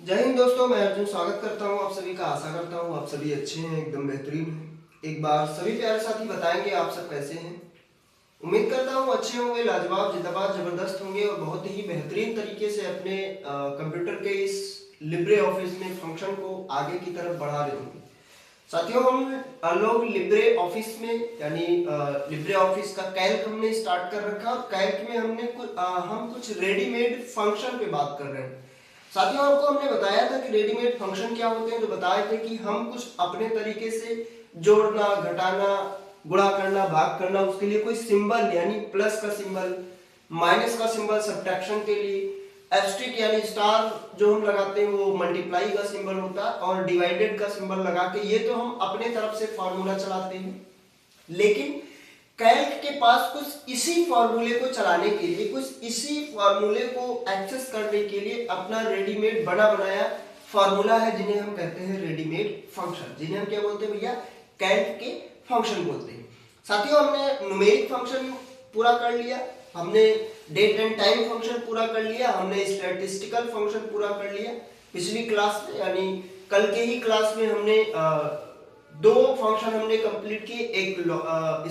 जय हिंद दोस्तों, मैं अर्जुन स्वागत करता हूं आप सभी का। आशा करता हूं आप सभी अच्छे हैं, एकदम बेहतरीन हैं। एक बार सभी प्यारे साथी बताएंगे आप सब कैसे हैं। उम्मीद करता हूं अच्छे होंगे, लाजवाब, जिंदाबाद, जबरदस्त होंगे और बहुत ही बेहतरीन तरीके से अपने कंप्यूटर के इस लिब्रे ऑफिस में फंक्शन को आगे की तरफ बढ़ा रहे होंगे। साथियों, हम लोग लिब्रे ऑफिस में यानी लिब्रे ऑफिस का कैल्क हमने स्टार्ट कर रखा और कैल्क में हम कुछ रेडीमेड फंक्शन पे बात कर रहे हैं। साथियों, आपको हमने बताया था कि रेडीमेड फंक्शन क्या होते हैं, तो बताए थे कि हम कुछ अपने तरीके से जोड़ना, घटाना, गुणा करना, भाग करना, उसके लिए कोई सिंबल यानी प्लस का सिंबल, माइनस का सिंबल सब्ट्रैक्शन के लिए, एस्ट्रिक यानी स्टार जो हम लगाते हैं वो मल्टीप्लाई का सिंबल होता है, और डिवाइडेड का सिंबल लगा के ये तो हम अपने तरफ से फॉर्मूला चलाते हैं। लेकिन कैल्क के पास कुछ इसी फॉर्मूले को चलाने के लिए, कुछ इसी फॉर्मूले को एक्सेस करने के लिए अपना रेडीमेड बना बनाया फॉर्मूला है, जिन्हें हम कहते हैं रेडीमेड फंक्शन। जिन्हें हम क्या बोलते हैं भैया? कैल्क के फंक्शन बोलते हैं। साथियों, हमने न्यूमेरिक फंक्शन पूरा कर लिया, हमने डेट एंड टाइम फंक्शन पूरा कर लिया, हमने स्टैटिस्टिकल फंक्शन पूरा कर लिया। पिछली क्लास में यानी कल के ही क्लास में हमने दो फंक्शन हमने कंप्लीट किए। एक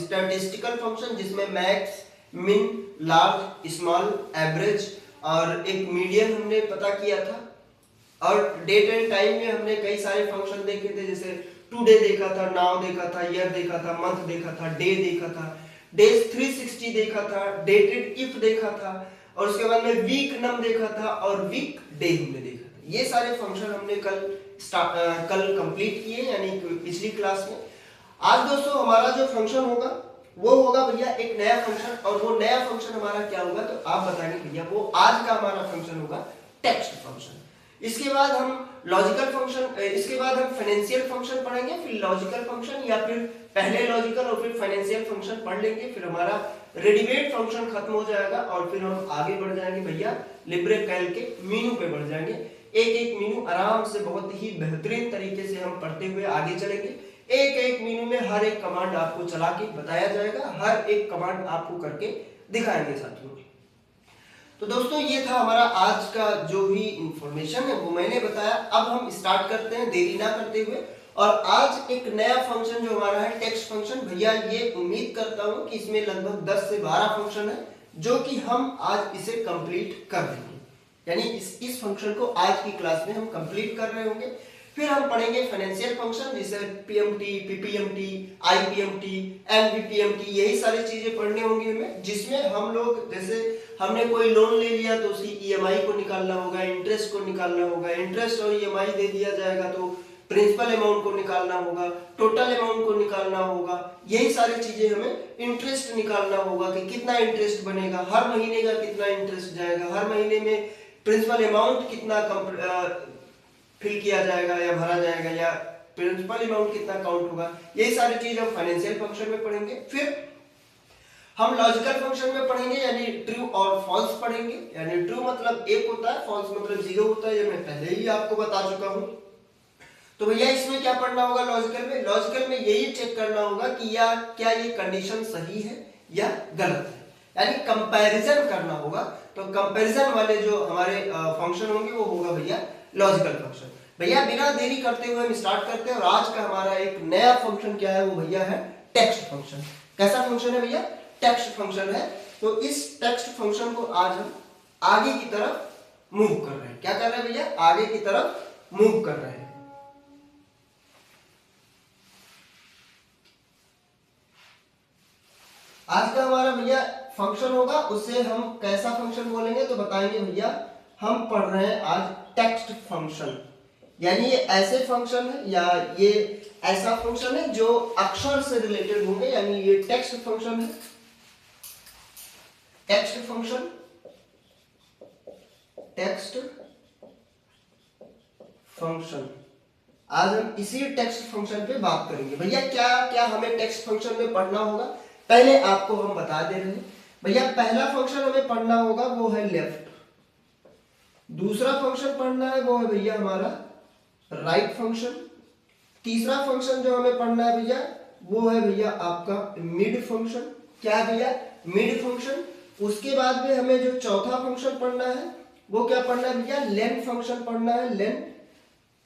स्टैटिस्टिकल फंक्शन जिसमें मैक्स, मिन, लार्ज, स्मॉल, एवरेज और एक मीडियन हमने पता किया था। और डेट एंड टाइम में हमने कई सारे फंक्शन देखे थे, जैसे टुडे देखा था, नाउ देखा था, ईयर देखा था, मंथ देखा था, डे देखा था, डेज 360 देखा था, डेटेड इफ देखा था, और उसके बाद में वीक नम देखा था और वीक डे हमने देखा था। ये सारे फंक्शन हमने कल कंप्लीट किए यानी पिछली क्लास में। आज दोस्तों हमारा जो फंक्शन होगा वो होगा भैया एक नया फंक्शन, और वो नया फंक्शन हमारा क्या होगा तो आप बताएंगे भैया। वो आज का हमारा फंक्शन होगा टेक्स्ट फंक्शन। इसके बाद हम लॉजिकल फंक्शन, इसके बाद हम फाइनेंशियल फंक्शन पढ़ेंगे, फिर लॉजिकल फंक्शन, या फिर पहले लॉजिकल और फिर फाइनेंशियल फंक्शन पढ़ लेंगे। फिर हमारा रेडीमेड फंक्शन खत्म हो जाएगा और फिर हम आगे बढ़ जाएंगे भैया लिब्रे कैल्क के मीनू पे बढ़ जाएंगे। एक एक मीनू आराम से बहुत ही बेहतरीन तरीके से हम पढ़ते हुए आगे चलेंगे। एक एक मीनू में हर एक कमांड आपको चला के बताया जाएगा, हर एक कमांड आपको करके दिखाएंगे साथियों। तो दोस्तों, ये था हमारा आज का जो भी इंफॉर्मेशन है वो मैंने बताया। अब हम स्टार्ट करते हैं देरी ना करते हुए। और आज एक नया फंक्शन जो हमारा है टेक्स्ट फंक्शन। भैया ये उम्मीद करता हूं कि इसमें लगभग 10 से 12 फंक्शन है जो कि हम आज इसे कंप्लीट कर देंगे। यानी इस फंक्शन को आज की क्लास में हम कंप्लीट कर रहे होंगे। फिर हम पढ़ेंगे फाइनेंशियल फंक्शन, जैसे पीएमटी, पीपीएमटी, आईपीएमटी, एमवीपीएमटी, यही सारी चीजें पढ़ने होंगी हमें, जिसमें हम लोग जैसे हमने कोई लोन ले लिया तो उसकी ईएमआई को निकालना होगा, इंटरेस्ट को निकालना होगा, इंटरेस्ट और ईएमआई दे दिया जाएगा तो प्रिंसिपल अमाउंट को निकालना होगा, टोटल अमाउंट को निकालना होगा। यही सारी चीजें हमें, इंटरेस्ट निकालना होगा कि कितना इंटरेस्ट बनेगा, हर महीने का कितना इंटरेस्ट जाएगा, हर महीने में प्रिंसिपल अमाउंट कितना फिल किया जाएगा या भरा जाएगा, या प्रिंसिपल अमाउंट कितना काउंट होगा। यही सारी चीज हम फाइनेंशियल फंक्शन में पढ़ेंगे। फिर हम लॉजिकल फंक्शन में पढ़ेंगे यानी ट्रू और फॉल्स पढ़ेंगे। यानी ट्रू मतलब 1 होता है, फॉल्स मतलब 0 होता है, ये मैं पहले ही आपको बता चुका हूं। तो भैया इसमें क्या पढ़ना होगा लॉजिकल में? लॉजिकल में यही चेक करना होगा कि या क्या ये कंडीशन सही है या गलत है, यानी कंपैरिजन करना होगा। तो कंपैरिजन वाले जो हमारे फंक्शन होंगे वो होगा भैया लॉजिकल फंक्शन। भैया बिना देरी करते हुए हम स्टार्ट करते हैं। और आज का हमारा एक नया फंक्शन क्या है वो भैया है टेक्स्ट फंक्शन। कैसा फंक्शन है भैया? टेक्स्ट फंक्शन है। तो इस टेक्स्ट फंक्शन को आज हम आगे की तरफ मूव कर रहे हैं। क्या कर रहे हैं भैया? आगे की तरफ मूव कर रहे हैं। आज का हमारा भैया फंक्शन होगा, उसे हम कैसा फंक्शन बोलेंगे तो बताएंगे भैया हम पढ़ रहे हैं आज टेक्स्ट फंक्शन। यानी ये ऐसे फंक्शन है या ये ऐसा फंक्शन है जो अक्षर से रिलेटेड होंगे, यानी ये टेक्स्ट फंक्शन है। टेक्स्ट फंक्शन, टेक्स्ट फंक्शन, आज हम इसी टेक्स्ट फंक्शन पे बात करेंगे। भैया क्या क्या हमें टेक्स्ट फंक्शन में पढ़ना होगा पहले आपको हम बता दे रहे हैं। भैया पहला फंक्शन हमें पढ़ना होगा वो है लेफ्ट, दूसरा फंक्शन पढ़ना है वो है भैया हमारा राइट फंक्शन, तीसरा फंक्शन जो हमें पढ़ना है भैया वो है भैया आपका मिड फंक्शन। क्या भैया? Mid function. उसके बाद में हमें जो चौथा फंक्शन पढ़ना है वो क्या पढ़ना है भैया, लेन फंक्शन पढ़ना है, लेन।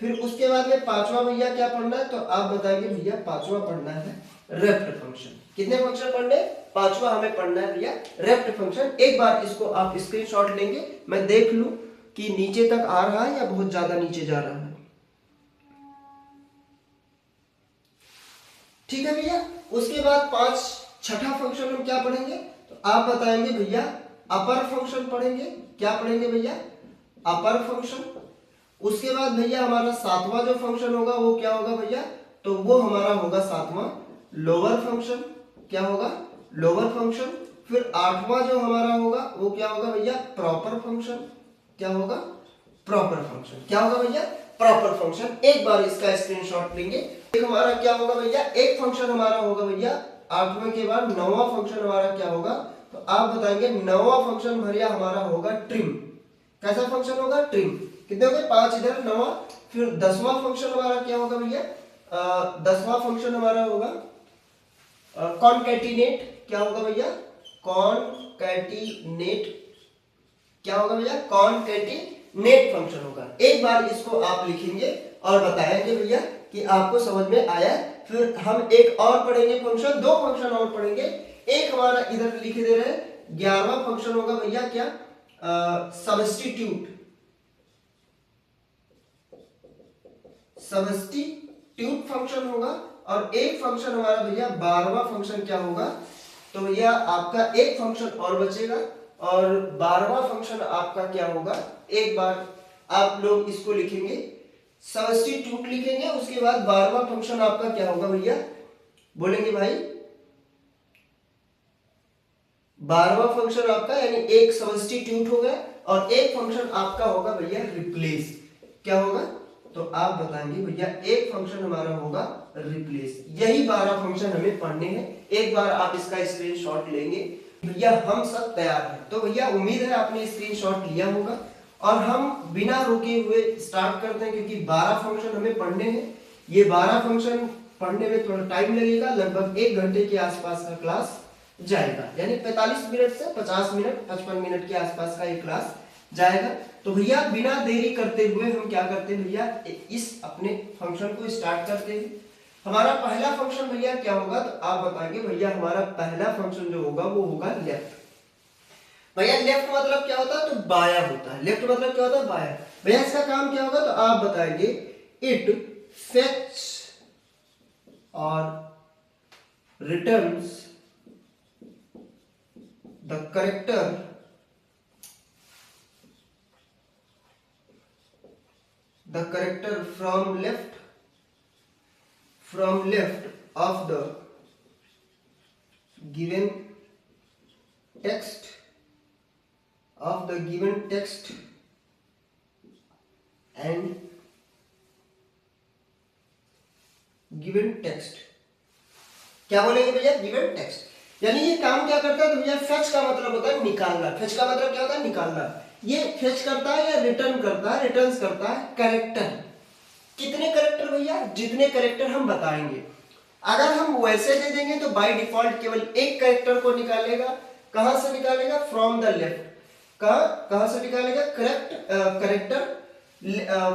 फिर उसके बाद में पांचवा भैया क्या पढ़ना है, तो आप बताएंगे भैया पांचवा पढ़ना है रेफ्ट फंक्शन। कितने फंक्शन पढ़ने, पांचवा हमें पढ़ना है भैया रेफ्ट फंक्शन। एक बार इसको आप स्क्रीनशॉट लेंगे, मैं देख लूं कि नीचे तक आ रहा है या बहुत ज्यादा नीचे जा रहा है। ठीक है भैया। उसके बाद छठा फंक्शन हम क्या पढ़ेंगे, तो आप बताएंगे भैया अपर फंक्शन पढ़ेंगे। क्या पढ़ेंगे भैया, अपर फंक्शन। उसके बाद भैया हमारा सातवां जो फंक्शन होगा वो क्या होगा भैया, तो वो हमारा होगा सातवां लोअर फंक्शन। क्या होगा, लोअर फंक्शन। फिर आठवां जो हमारा होगा वो क्या होगा भैया, प्रॉपर फंक्शन। क्या होगा, प्रॉपर फंक्शन। क्या होगा भैया, प्रॉपर फंक्शन। एक बार इसका स्क्रीनशॉट लेंगे। एक हमारा क्या होगा भैया, एक फंक्शन हमारा होगा भैया आठवें के बाद नौवां फंक्शन हमारा क्या होगा, तो आप बताएंगे नौवां फंक्शन भैया हमारा होगा ट्रिम। कैसा फंक्शन होगा, ट्रिम। कितने हो गए, 5 इधर, नौवां। फिर 10वां फंक्शन हमारा क्या होगा भैया, 10वां फंक्शन हमारा होगा कॉनकैटिनेट। क्या होगा भैया, कॉनकैटिनेट। क्या होगा भैया, कॉनकैटिनेट फंक्शन होगा। एक बार इसको आप लिखेंगे और बताएंगे भैया कि आपको समझ में आया। फिर हम एक और पढ़ेंगे फंक्शन, 2 फंक्शन और पढ़ेंगे। एक हमारा इधर लिख दे रहे हैं 11वां फंक्शन होगा भैया क्या, सब्स्टिट्यूट। सब्स्टिट्यूट फंक्शन होगा। और एक फंक्शन हमारा भैया 12वां फंक्शन क्या होगा, तो भैया आपका एक फंक्शन और बचेगा और 12वां फंक्शन आपका क्या होगा। एक बार आप लोग इसको लिखेंगे, सब्स्टिट्यूट लिखेंगे, उसके बाद 12वां फंक्शन आपका क्या होगा भैया, बोलेंगे भाई 12वां फंक्शन आपका यानी एक सब्स्टिट्यूट होगा और एक फंक्शन आपका होगा भैया रिप्लेस। क्या होगा, तो आप बताएंगे भैया एक फंक्शन हमारा होगा रिप्लेस। यही 12 फंक्शन हमें पढ़ने हैं। एक बार आप इसका स्क्रीनशॉट लेंगे भैया, हम सब तैयार हैं। तो भैया उम्मीद है आपने स्क्रीनशॉट लिया होगा और हम बिना रुके हुए स्टार्ट करते हैं, क्योंकि 12 फंक्शन हमें पढ़ने हैं। ये 12 फंक्शन पढ़ने में थोड़ा टाइम लगेगा, लगभग 1 घंटे के आसपास का क्लास जाएगा, यानी 45 मिनट से 50 मिनट 55 मिनट के आसपास का ये क्लास जाएगा। तो भैया बिना देरी करते हुए हम क्या करते हैं भैया, इस अपने फंक्शन को स्टार्ट करते हैं। हमारा पहला फंक्शन भैया क्या होगा, तो आप बताएंगे भैया हमारा पहला फंक्शन जो होगा वो होगा लेफ्ट। भैया लेफ्ट मतलब क्या होता है, तो बाया होता है। लेफ्ट मतलब क्या होता है, बाया। भैया इसका काम क्या होगा, तो आप बताएंगे इट फेच और returns the character from left of the given text and given text। क्या बोलेंगे भैया, गिवन टेक्स्ट। यानी ये काम क्या करता है, तो भैया फेच का मतलब होता है निकालना। फेच का मतलब क्या होता है, निकालना। ये फेच करता है या रिटर्न करता है, रिटर्न्स करता है कैरेक्टर। कितने कैरेक्टर भैया, जितने कैरेक्टर हम बताएंगे। अगर हम वैसे दे देंगे तो बाय डिफॉल्ट केवल एक कैरेक्टर को निकालेगा। कहां से निकालेगा, फ्रॉम द लेफ्ट। कहां से निकालेगा, करेक्टर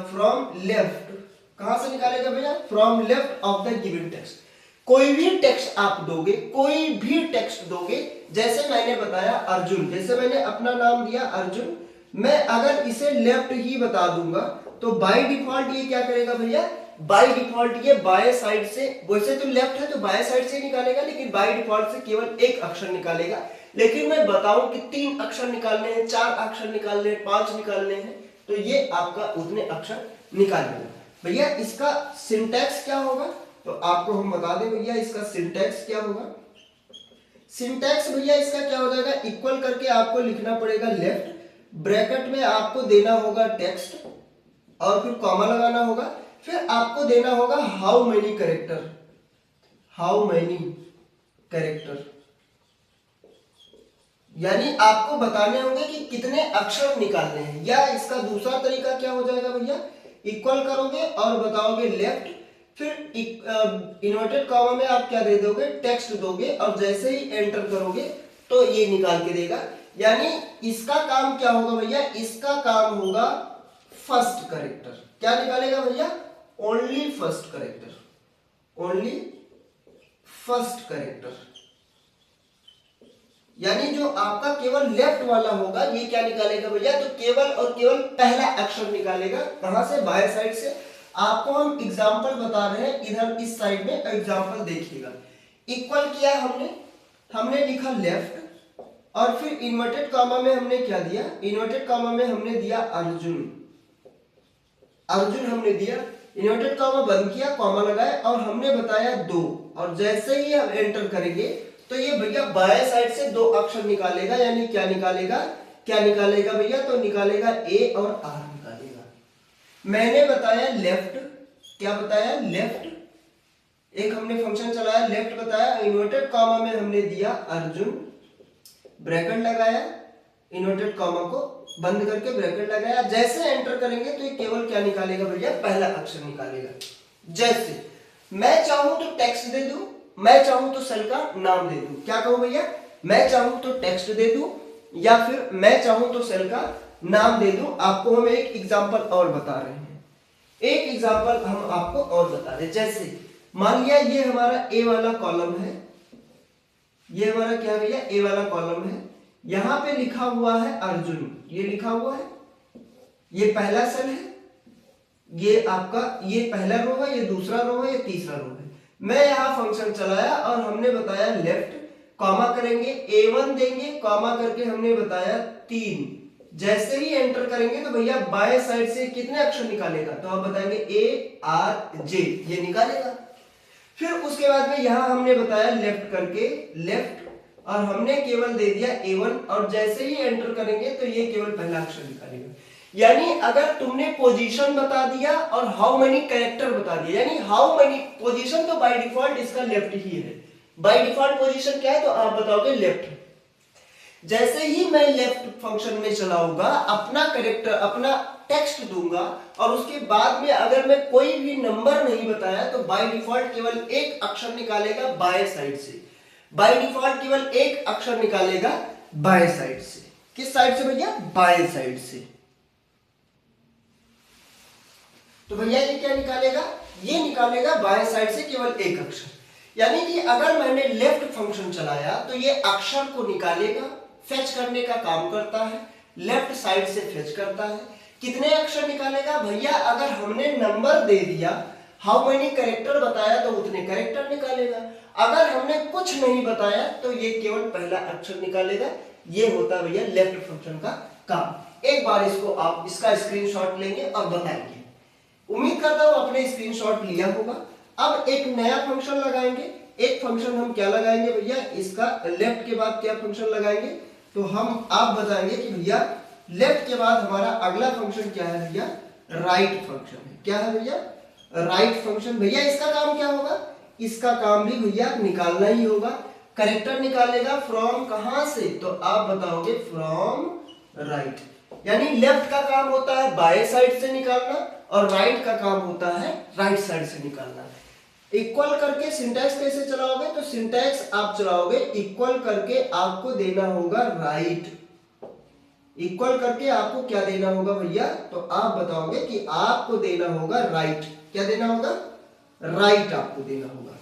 फ्रॉम लेफ्ट। कहां से निकालेगा भैया, from left of the given text. कोई भी टेक्स्ट आप दोगे, कोई भी टेक्स्ट दोगे, जैसे मैंने बताया अर्जुन, जैसे मैंने अपना नाम दिया अर्जुन, मैं अगर इसे लेफ्ट ही बता दूंगा तो बाय डिफॉल्ट ये क्या करेगा भैया, बाय डिफॉल्ट ये बाएं साइड से, वैसे तो लेफ्ट है तो बाएं साइड से निकालेगा, लेकिन बाय डिफॉल्ट से केवल एक अक्षर निकालेगा। लेकिन मैं बताऊं कि 3 अक्षर निकालने हैं, 4 अक्षर निकालने हैं, 5 निकालने हैं, तो ये आपका उतने अक्षर निकाल लेगा। भैया इसका सिंटैक्स क्या होगा, तो आपको हम बता दें भैया इसका सिंटैक्स क्या होगा। सिंटैक्स भैया इसका क्या हो जाएगा, इक्वल करके आपको लिखना पड़ेगा लेफ्ट, ब्रैकेट में आपको देना होगा टेक्स्ट और फिर कॉमा लगाना होगा, फिर आपको देना होगा how many character, how many character, यानी आपको बताने होंगे कि कितने अक्षर निकालने हैं। या इसका दूसरा तरीका क्या हो जाएगा भैया, इक्वल करोगे और बताओगे लेफ्ट, फिर इन्वर्टेड कॉमा में आप क्या दे दोगे, टेक्स्ट दोगे, और जैसे ही एंटर करोगे तो ये निकाल के देगा। यानी इसका काम क्या होगा भैया, इसका काम होगा फर्स्ट करेक्टर। क्या निकालेगा भैया, only first character, only first character. यानी जो आपका केवल लेफ्ट वाला होगा ये क्या निकालेगा भैया, तो केवल और केवल पहला अक्षर निकालेगा। कहां से, बाएं साइड से। आपको हम एग्जांपल बता रहे हैं, इधर इस साइड में एग्जांपल देखिएगा। इक्वल किया हमने लिखा लेफ्ट, और फिर इन्वर्टेड कॉमा में हमने क्या दिया, इन्वर्टेड कॉमा में हमने दिया अर्जुन, अर्जुन हमने दिया। इन्वर्टेड कॉमा बंद किया, कॉमा लगाया, और हमने बताया 2, और जैसे ही हम एंटर करेंगे तो ये भैया बाएं साइड से 2 अक्षर निकालेगा। यानी क्या निकालेगा, क्या निकालेगा भैया, तो निकालेगा ए और आर निकालेगा। मैंने बताया लेफ्ट, क्या बताया, लेफ्ट। एक हमने फंक्शन चलाया लेफ्ट बताया, इन्वर्टेड कॉमा में हमने दिया अर्जुन, ब्रैकेट लगाया, इन्वर्टेड कॉमा को बंद करके ब्रैकेट लगाया। जैसे एंटर करेंगे तो ये केवल क्या निकालेगा भैया, पहला अक्षर निकालेगा। जैसे मैं चाहूं तो टेक्स्ट दे दूं, मैं चाहूं तो सेल का नाम दे दूं। क्या कहूं भैया, मैं चाहूं तो टेक्स्ट दे दूं, या फिर मैं चाहूं तो सेल का नाम दे दूं। आपको हम एक एग्जांपल और बता रहे हैं, एक एग्जांपल हम आपको और बता रहे हैं। जैसे मान लिया ये हमारा ए वाला कॉलम है, ये हमारा क्या भैया, ए वाला कॉलम है। यहां पे लिखा हुआ है अर्जुन, ये लिखा हुआ है, ये पहला सेल है, ये आपका ये पहला रो है, ये दूसरा रो है, ये तीसरा रो है। मैं यहां फंक्शन चलाया और हमने बताया लेफ्ट, कॉमा करेंगे, A1 देंगे, कॉमा करके हमने बताया 3। जैसे ही एंटर करेंगे तो भैया बाएं साइड से कितने अक्षर निकालेगा, तो आप बताएंगे ARJ, ये निकालेगा। फिर उसके बाद में यहां हमने बताया लेफ्ट करके, लेफ्ट, और हमने केवल दे दिया A1, और जैसे ही एंटर करेंगे तो ये केवल पहला अक्षर निकालेगा। यानी अगर तुमने पोजीशन बता दिया और हाउ मेनी कैरेक्टर बता दिया, यानी हाउ मेनी पोजीशन तो बाय डिफॉल्ट इसका लेफ्ट ही है, बाय डिफॉल्ट पोजीशन क्या है, तो आप बताओगे लेफ्ट। जैसे ही मैं लेफ्ट फंक्शन में चलाऊंगा, अपना कैरेक्टर, अपना टेक्स्ट दूंगा, और उसके बाद में अगर मैं कोई भी नंबर नहीं बताया तो बाय डिफॉल्ट केवल एक अक्षर निकालेगा बाएं साइड से, बाय डिफॉल्ट केवल एक अक्षर निकालेगा बाएं साइड से। किस साइड से भैया, बाएं साइड से। तो भैया ये क्या निकालेगा, ये निकालेगा बाएं साइड से केवल एक अक्षर। यानी कि अगर मैंने लेफ्ट फंक्शन चलाया तो ये अक्षर को निकालेगा, फेच करने का काम करता है, लेफ्ट साइड से फेच करता है। कितने अक्षर निकालेगा भैया, अगर हमने नंबर दे दिया, हाउ मेनी कैरेक्टर बताया तो उतने कैरेक्टर निकालेगा। अगर हमने कुछ नहीं बताया तो ये केवल पहला अक्षर निकालेगा। ये होता भैया लेफ्ट फंक्शन का काम। एक बार इसको आप इसका स्क्रीनशॉट लेंगे और बताएंगे। उम्मीद करता हूं आपने स्क्रीनशॉट लिया होगा। अब एक नया फंक्शन लगाएंगे। एक फंक्शन हम क्या लगाएंगे भैया, इसका लेफ्ट के बाद क्या फंक्शन लगाएंगे, तो हम आप बताएंगे कि भैया लेफ्ट के बाद हमारा अगला फंक्शन क्या है भैया, राइट फंक्शन है। क्या है भैया, राइट फंक्शन। भैया इसका काम क्या होगा, इसका काम भी भैया निकालना ही होगा। कैरेक्टर निकालेगा फ्रॉम कहां से, तो आप बताओगे फ्रॉम राइट। यानी लेफ्ट का काम होता है बाएं साइड से निकालना, और राइट का काम होता है राइट साइड से निकालना। इक्वल करके सिंटैक्स कैसे चलाओगे, तो सिंटैक्स आप चलाओगे इक्वल करके आपको देना होगा राइट। इक्वल करके आपको क्या देना होगा भैया, तो आप बताओगे कि आपको देना होगा राइट। क्या देना होगा, राइट आपको देना होगा।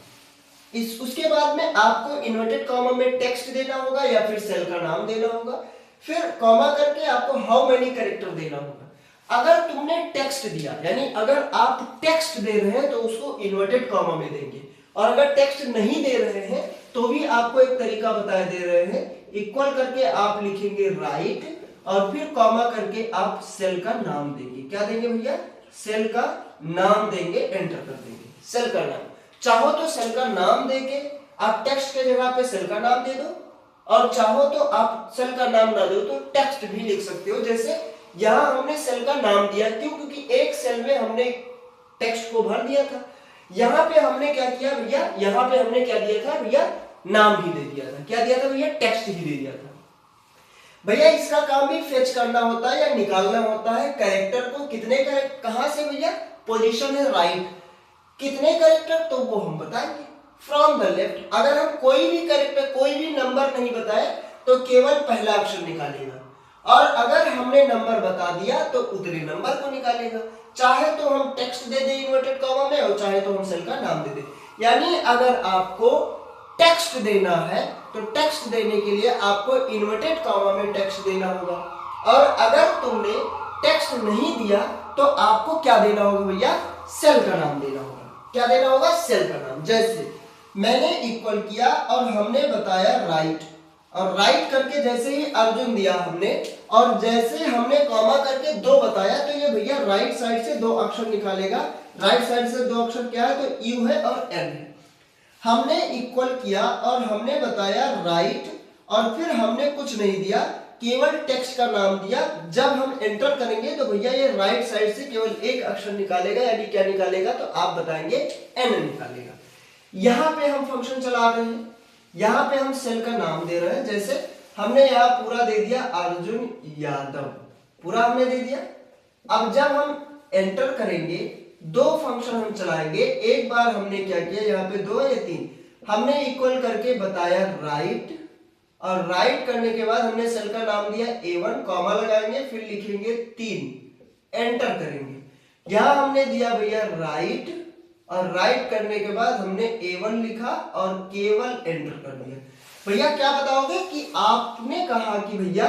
उसके बाद में आपको इन्वर्टेड कॉमा में टेक्स्ट देना होगा या फिर सेल का नाम देना होगा। फिर कॉमा करके आपको हाउ मेनी कैरेक्टर देना होगा। अगर तुमने टेक्स्ट दिया, यानी अगर आप टेक्स्ट दे रहे हैं तो उसको इन्वर्टेड कॉमा में देंगे, और अगर टेक्स्ट नहीं दे रहे हैं तो भी आपको एक तरीका बताया दे रहे हैं। इक्वल करके आप लिखेंगे राइट, और फिर कॉमा करके आप सेल का नाम देंगे। क्या देंगे भैया, सेल का नाम देंगे, एंटर कर देंगे सेल का नाम। चाहो तो सेल का नाम देके आप टेक्स्ट के जगह पे सेल का नाम दे दो, और चाहो तो आप सेल का नाम ना दो तो टेक्स्ट भी लिख सकते हो। जैसे यहां हमने सेल का नाम दिया, क्यों, क्योंकि एक सेल में हमने टेक्स्ट को भर दिया था। यहां पे हमने क्या किया भैया, यहां पे हमने क्या दिया था भैया, नाम ही दे दिया था। क्या दिया था भैया, टेक्स्ट ही दे दिया था। भैया इसका काम भी फेच करना होता है या निकालना होता है कैरेक्टर को। कितने कैरेक्टर, कहां से भैया, पोजीशन है राइट, कितने कैरेक्टर, तो वो हम बताएंगे फ्रॉम द लेफ्ट। अगर हम कोई भी कैरेक्टर, कोई भी नंबर नहीं बताए तो केवल पहला अक्षर निकालेगा, और अगर हमने नंबर बता दिया तो उतने नंबर को निकालेगा। चाहे तो हम टेक्स्ट दे दें इन्वर्टेड कॉमा में, और चाहे तो हम सेल का नाम दे दें। यानी अगर आपको टेक्स्ट देना है तो टेक्स्ट देने के लिए आपको इन्वर्टेड कॉमा में टेक्स्ट देना होगा, और अगर तुमने टेक्स्ट नहीं दिया तो आपको क्या देना होगा भैया, सेल का नाम देना होगा। क्या देना होगा, सेल का नाम। जैसे मैंने इक्वल किया और हमने बताया राइट, और राइट करके जैसे ही अर्जुन दिया हमने, और जैसे हमने कॉमा करके 2 बताया, तो ये भैया राइट साइड से 2 अक्षर निकालेगा। राइट साइड से 2 अक्षर क्या है, तो यू है और एन है। हमने इक्वल किया और हमने बताया राइट, और फिर हमने कुछ नहीं दिया, केवल टेक्स्ट का नाम दिया। जब हम एंटर करेंगे तो भैया ये राइट साइड से केवल एक अक्षर निकालेगा, यानी क्या निकालेगा, तो आप बताएंगे एन निकालेगा। यहां पे हम फंक्शन चला रहे हैं, यहां पे हम सेल का नाम दे रहे हैं। जैसे हमने यहां पूरा दे दिया अर्जुन यादव, पूरा हमने दे दिया। अब जब हम एंटर करेंगे 2 फंक्शन हम चलाएंगे। एक बार हमने क्या किया, यहाँ पे 2 या 3 हमने इक्वल करके बताया राइट, और राइट करने के बाद हमने सेल का नाम दिया A1, कॉमा लगाएंगे, फिर लिखेंगे 3, एंटर करेंगे। यहां हमने दिया भैया राइट, और राइट करने के बाद हमने A1 लिखा और केवल एंटर कर दिया। भैया क्या बताओगे कि आपने कहा कि भैया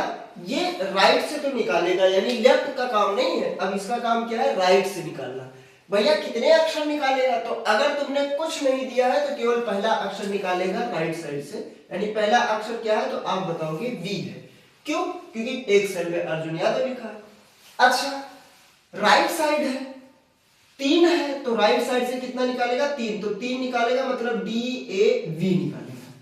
ये राइट से तो निकालेगा, यानी लेफ्ट का काम नहीं है, अब इसका काम क्या है, राइट से निकालना। भैया कितने अक्षर निकालेगा, तो अगर तुमने कुछ नहीं दिया है तो केवल पहला अक्षर निकालेगा राइट साइड से, यानी पहला अक्षर क्या है, तो आप बताओगे वी है। क्यों, क्योंकि एक सेल में अर्जुन यादव लिखा है। अच्छा, राइट साइड है, 3 है, तो राइट साइड से कितना निकालेगा, 3, तो 3 निकालेगा, मतलब DAV निकालेगा।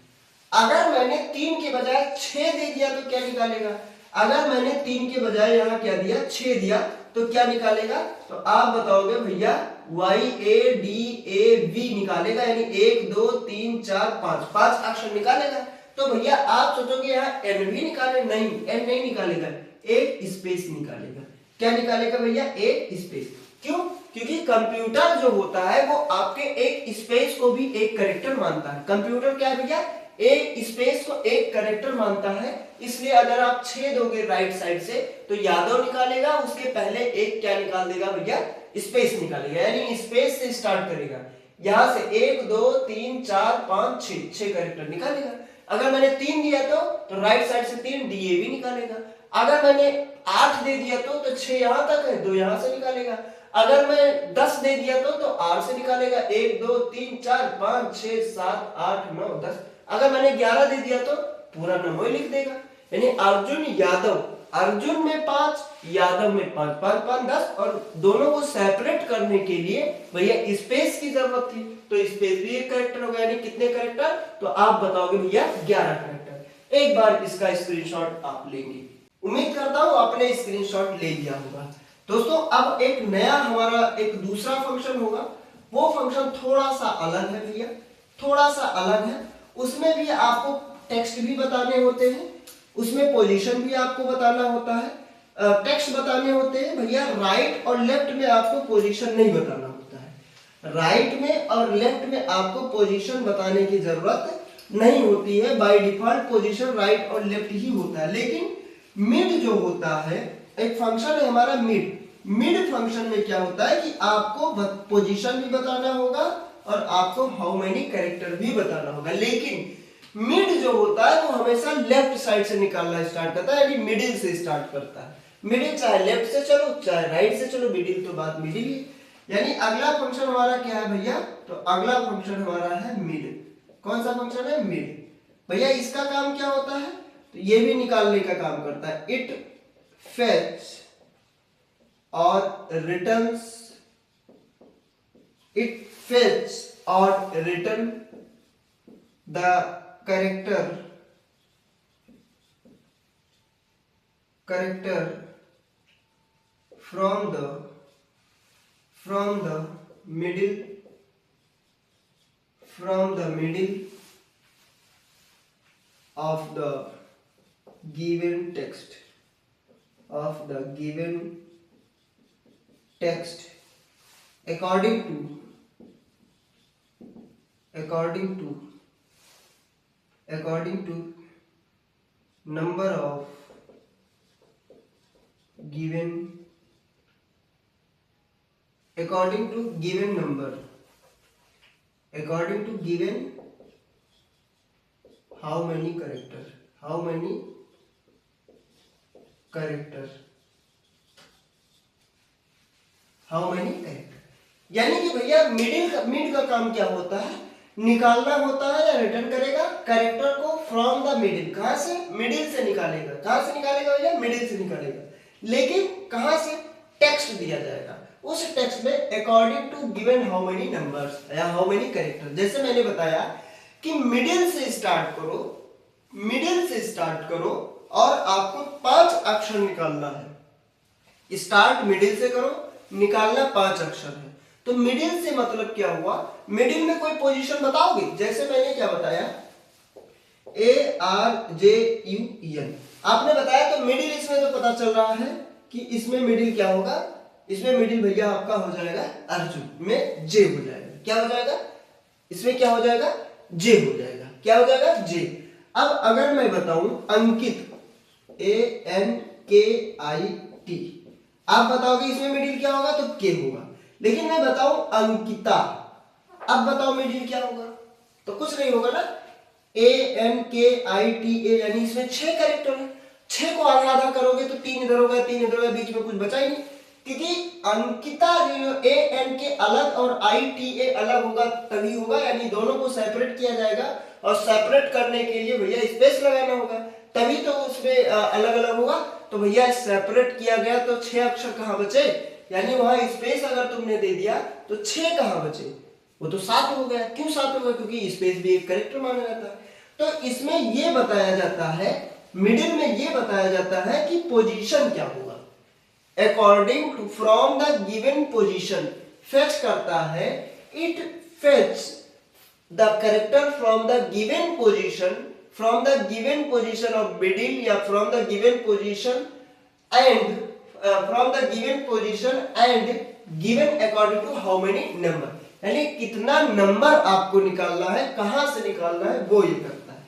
अगर मैंने 3 के बजाय 6 दे दिया तो क्या निकालेगा, अगर मैंने 3 के बजाय यहाँ क्या दिया, 6 दिया, तो क्या निकालेगा, तो आप बताओगे भैया YADAV निकालेगा, यानी 1 2 3 4 5 अक्षर निकालेगा। तो भैया आप सोचोगे यहाँ एन भी निकाले, नहीं, एन नहीं निकालेगा, एक स्पेस निकालेगा। क्या निकालेगा भैया, एक स्पेस। क्यों, क्योंकि कंप्यूटर जो होता है वो आपके एक स्पेस को भी एक कैरेक्टर मानता है। कंप्यूटर क्या है भैया, एक स्पेस को एक कैरेक्टर मानता है। इसलिए अगर आप 6 दोगे राइट साइड से तो यादव निकालेगा, उसके पहले एक क्या निकाल देगा भैया, स्पेस निकालेगा, यानी स्पेस से स्टार्ट करेगा। यहां से 1 2 3 4 5 6 कैरेक्टर निकालेगा। अगर मैंने 3 दिया तो राइट साइड से 3 DAV निकालेगा। अगर मैंने 8 दे दिया तो 6 यहां तक है, 2 यहां से निकालेगा। अगर मैं 10 दे दिया तो 8 से निकालेगा, 1 2 3 4 5 6 7 8 9 10। अगर मैंने 11 दे दिया तो पूरा नंबर लिख देगा, यानी अर्जुन यादव, अर्जुन में 5, यादव में 5 5 5 10, और दोनों को सेपरेट करने के लिए भैया स्पेस की जरूरत थी, तो स्पेस भी एक कैरेक्टर होगा, यानी कितने कैरेक्टर, तो आप बताओगे भैया 11 कैरेक्टर। एक बार इसका स्क्रीनशॉट आप लेंगे, उम्मीद करता हूं आपने स्क्रीनशॉट ले लिया होगा। दोस्तों अब एक नया हमारा एक दूसरा फंक्शन होगा, वो फंक्शन थोड़ा सा अलग है भैया, थोड़ा सा अलग है। उसमें भी आपको टेक्स्ट भी बताने होते हैं, उसमें पोजीशन भी आपको बताना होता है, टेक्स्ट बताने होते हैं भैया। राइट और लेफ्ट में आपको पोजीशन नहीं बताना होता है, राइट में और लेफ्ट में आपको पोजीशन बताने की जरूरत नहीं होती है। बाय डिफॉल्ट पोजीशन राइट और लेफ्ट ही होता है। लेकिन मिड जो होता है, एक फंक्शन है हमारा मिड, मिड फंक्शन में क्या होता है कि आपको पोजीशन भी बताना होगा और आपको हाउ मेनी कैरेक्टर भी बताना होगा। लेकिन मिड जो होता है वो हमेशा लेफ्ट साइड से निकालना स्टार्ट करता है, यानी मिडिल से स्टार्ट करता है। मिडिल चाहे लेफ्ट से चलो चाहे राइट से चलो, मिडिल तो बात मिडिल ही। यानी अगला फंक्शन हमारा क्या है भैया, तो अगला फंक्शन हमारा है मिड। कौन सा फंक्शन है, मिड। भैया इसका काम क्या होता है, तो ये भी निकालने का काम करता है। इट फेच और returns, it fetch or return the character from the middle of the given text according to number of given according to given number, according to given how many character, how many character, how many character। यानी कि भैया mid का काम क्या होता है, निकालना होता है या रिटर्न करेगा कैरेक्टर को फ्रॉम द मिडिल। कहां से, मिडिल से निकालेगा। कहां से निकालेगा भैया, मिडिल से निकालेगा। लेकिन कहां से, टेक्स्ट दिया जाएगा, उस टेक्स्ट में according to given how many numbers या हाउ मेनी कैरेक्टर। जैसे मैंने बताया कि मिडिल से स्टार्ट करो, मिडिल से स्टार्ट करो और आपको 5 अक्षर निकालना है। स्टार्ट मिडिल से करो, निकालना 5 अक्षर है। तो मिडिल से मतलब क्या हुआ, मिडिल में कोई पोजीशन बताओगे। जैसे मैंने क्या बताया, ARJUN आपने बताया, तो मिडिल इसमें तो पता चल रहा है कि इसमें मिडिल क्या होगा, इसमें मिडिल भैया आपका हो जाएगा अर्जुन में जे हो जाएगा। क्या हो जाएगा, इसमें क्या हो जाएगा, जे हो जाएगा। क्या हो जाएगा, जे। अब अगर मैं बताऊं अंकित, ANKIT, आप बताओगे इसमें मिडिल क्या होगा, तो के होगा। लेकिन मैं बताऊं अंकिता, अब बताओ मिडिल क्या होगा, तो कुछ नहीं होगा ना। ANKITA यानी इसमें 6 कैरेक्टर है। 6 को आधा आधा करोगे तो 3 इधर होगा, 3 इधर होगा, बीच में कुछ बचा ही नहीं। क्योंकि अंकिता जो ANK अलग और ITA अलग होगा तभी होगा, यानी दोनों को सेपरेट किया जाएगा और सेपरेट करने के लिए भैया स्पेस लगाना होगा, तभी तो उसमें अलग अलग होगा। तो भैया सेपरेट किया गया तो 6 अक्षर कहां बचे, यानी वहां स्पेस अगर तुमने दे दिया तो 6 कहां बचे, वो तो 7 हो गया। क्यों 7 हो गया, क्योंकि स्पेस भी एक कैरेक्टर माना जाता है। तो इसमें ये बताया जाता है, मिडिल में ये बताया जाता है कि पोजीशन क्या होगा। According to from the given position, fetch करता है, it fetch the character from the given position, from the given position of middle या from the given position end from the given position end given according to how many number, यानी कितना number आपको निकालना है, कहां से निकालना है, वो ये करता है।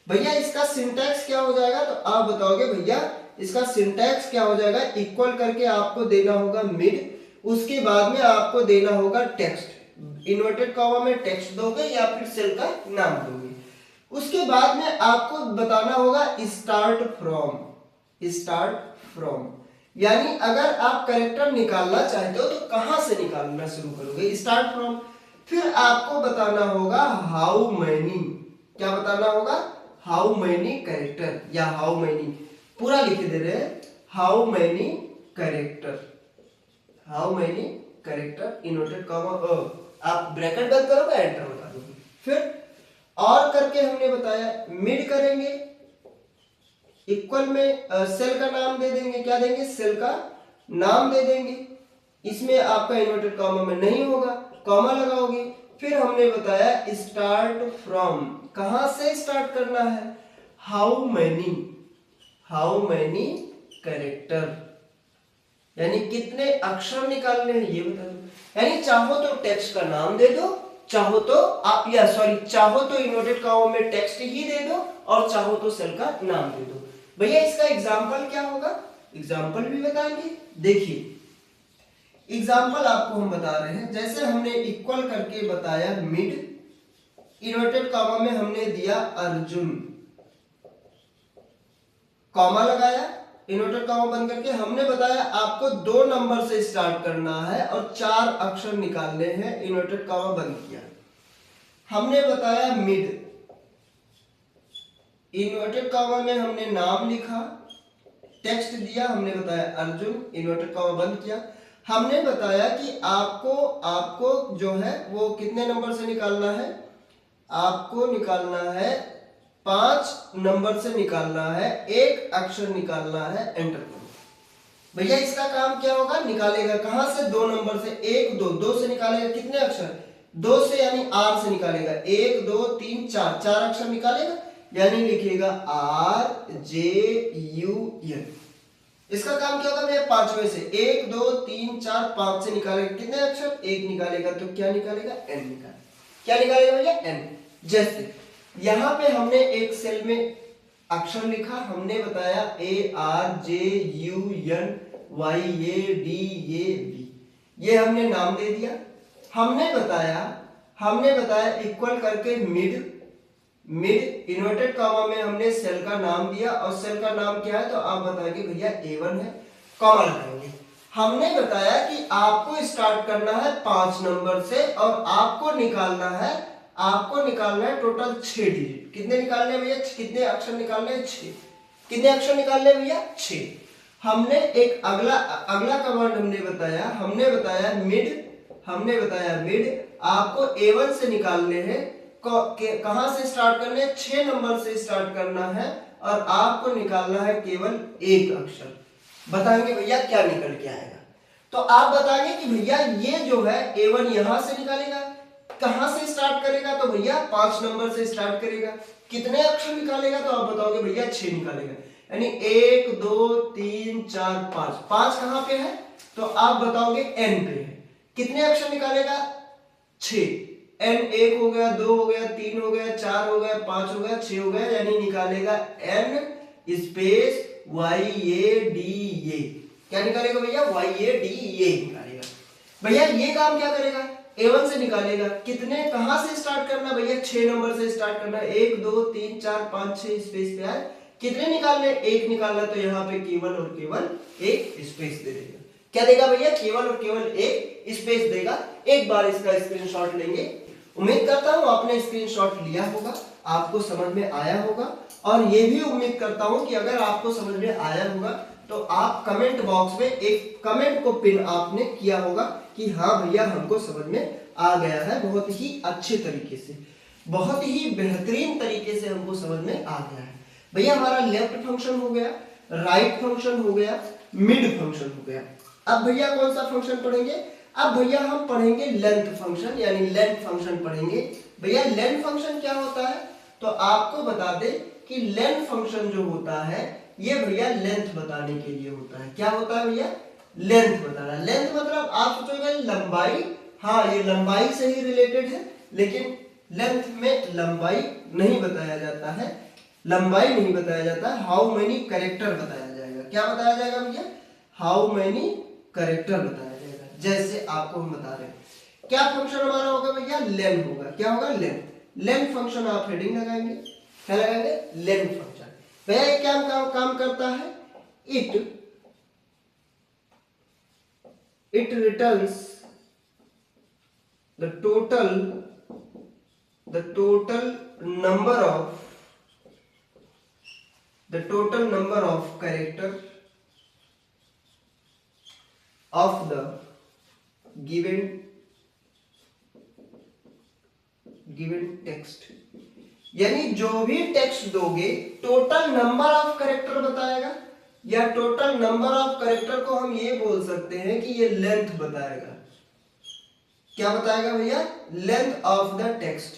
भैया इसका सिंटैक्स क्या हो जाएगा, तो आप बताओगे भैया इसका सिंटैक्स क्या हो जाएगा, इक्वल करके आपको देना होगा मिड, उसके बाद में आपको देना होगा टेक्स्ट, इन्वर्टेड कॉमा में टेक्स्ट दोगे या फिर सेल का नाम दोगे। उसके बाद में आपको बताना होगा स्टार्ट फ्रॉम, स्टार्ट फ्रॉम, यानी अगर आप कैरेक्टर निकालना चाहते हो तो कहां से निकालना शुरू करोगे, स्टार्ट फ्रॉम। फिर आपको बताना होगा हाउ मैनी, क्या बताना होगा, हाउ मैनी कैरेक्टर या हाउ मैनी, पूरा लिख दे रहे हैं, how many character, how many character inverted comma, आप ब्रैकेट बंद करोगे, एंटर बता दोगे। फिर और करके हमने बताया मिड करेंगे, इक्वल में सेल का नाम दे देंगे, क्या देंगे, सेल का नाम दे देंगे। इसमें आपका इन्वर्टेड कॉमा में नहीं होगा, कॉमा लगाओगे। फिर हमने बताया स्टार्ट फ्रॉम, कहां से स्टार्ट करना है, how many, how many character, यानी कितने अक्षर निकालने हैं ये बता दो। यानी चाहो तो टेक्स्ट का नाम दे दो, चाहो तो आप या सॉरी चाहो तो इन्वर्टेड कॉमा में टेक्स्ट ही दे दो और चाहो तो सेल का नाम दे दो। भैया इसका एग्जाम्पल क्या होगा, एग्जाम्पल भी बताएंगे। देखिए एग्जाम्पल आपको हम बता रहे हैं, जैसे हमने इक्वल करके बताया मिड, इन्वर्टेड कॉमा में हमने दिया अर्जुन, कॉमा लगाया, इन्वर्टेड कॉमा बंद करके हमने बताया आपको 2 नंबर से स्टार्ट करना है और 4 अक्षर निकालने हैं, इन्वर्टेड कॉमा बंद किया। हमने बताया मिड, इन्वर्टेड कॉमा में हमने नाम लिखा, टेक्स्ट दिया, हमने बताया अर्जुन, इन्वर्टेड कॉमा बंद किया। हमने बताया कि आपको जो है वो कितने नंबर से निकालना है, आपको निकालना है 5 नंबर से निकालना है, 1 अक्षर निकालना है, एंटर करो। भैया इसका काम क्या होगा, निकालेगा कहां से, 2 नंबर से, 1 2, 2 से निकालेगा कितने अक्षर, 2 से यानी R से निकालेगा, 1 2 3 4, 4 अक्षर निकालेगा, यानी लिखेगा RJUN। इसका काम क्या होगा भैया, 5वें से 1 2 3 4 5 से निकालेगा कितने अक्षर, 1 निकालेगा, तो क्या निकालेगा, N निकालेगा। क्या निकालेगा भैया, N। जैसे यहां पे हमने एक सेल में अक्षर लिखा, हमने बताया ARJUNYADAB, ये हमने नाम दे दिया। हमने बताया इक्वल करके मिड इन्वर्टेड कॉमा में हमने सेल का नाम दिया, और सेल का नाम क्या है तो आप बताएंगे भैया A1 है, कॉमा लगाएंगे। हमने बताया कि आपको स्टार्ट करना है 5 नंबर से, और आपको निकालना है टोटल 6 डिजिट। कितने निकालने भैया? कितने अक्षर निकालने हैं? 6। कितने अक्षर निकालने भैया? 6। हमने एक अगला कमांड हमने बताया मिड आपको A1 से निकालने हैं। कहां से स्टार्ट करने हैं? 6 नंबर से स्टार्ट करना है, और आपको निकालना है केवल एक अक्षर। बताएंगे भैया क्या निकल के आएगा? तो आप बताएंगे कि भैया ये जो है A1 यहां से निकालेगा। कहां से स्टार्ट करेगा? तो भैया 5 नंबर से स्टार्ट करेगा। कितने अक्षर निकालेगा? तो आप बताओगे भैया 6 निकालेगा। यानी 1 2 3 4 5। 5 कहां पे है? तो आप बताओगे N पे है। कितने अक्षर निकालेगा? 6। N 1 हो गया, 2 हो गया, 3 हो गया, 4 हो गया, 5 हो गया, 6 हो गया, यानी निकालेगा N स्पेस YADA। क्या निकालेगा भैया? YADA निकालेगा। भैया ये काम क्या करेगा? A1 से निकालेगा। कितने कहां से स्टार्ट करना भैया? 6 नंबर से स्टार्ट करना। 1 2 3 4 5 6 स्पेस पे आए। कितने निकालने? एक निकालना, तो यहाँ पे केवल और केवल एक स्पेस दे देगा। क्या देगा भैया? केवल और केवल एक स्पेस देगा। एक बार इसका स्क्रीनशॉट लेंगे। उम्मीद करता हूं आपने स्क्रीनशॉट लिया होगा, आपको समझ में आया होगा, और ये भी उम्मीद करता हूं कि अगर आपको समझ में आया होगा तो आप कमेंट बॉक्स में एक कमेंट को पिन आपने किया होगा कि हाँ भैया हमको समझ में आ गया है, बहुत ही अच्छे तरीके से, बहुत ही बेहतरीन तरीके से हमको समझ में आ गया है। भैया हमारा लेफ्ट फंक्शन हो गया, राइट फंक्शन हो गया, मिड फंक्शन हो गया। अब भैया कौन सा फंक्शन पढ़ेंगे? अब भैया हम पढ़ेंगे लेंथ फंक्शन, यानी लेंथ फंक्शन पढ़ेंगे। भैया लेंथ फंक्शन क्या होता है? तो आपको बता दें कि लेंथ फंक्शन जो होता है ये भैया लेंथ बताने के लिए होता है। क्या होता है भैया? लेंथ बताना। लेंथ मतलब आप सोचोगे लंबाई, हाँ ये लंबाई से ही रिलेटेड है, लेकिन लेंथ में लंबाई नहीं बताया जाता है, हाउ मेनी कैरेक्टर बताया जाएगा। क्या बताया जाएगा भैया? हाउ मेनी कैरेक्टर बताया जाएगा। जैसे आपको हम बता रहे हैं, क्या फंक्शन हमारा होगा भैया? लेन होगा। क्या होगा? लेन फंक्शन आप हेडिंग लगाएंगे। क्या लगाएंगे? Len function. भैया ये क्या काम करता है? It returns the total number of character of the given text। यानी जो भी टेक्स्ट दोगे टोटल नंबर ऑफ कैरेक्टर बताएगा, या टोटल नंबर ऑफ कैरेक्टर को हम ये बोल सकते हैं कि ये लेंथ बताएगा। क्या बताएगा भैया? लेंथ ऑफ द टेक्स्ट,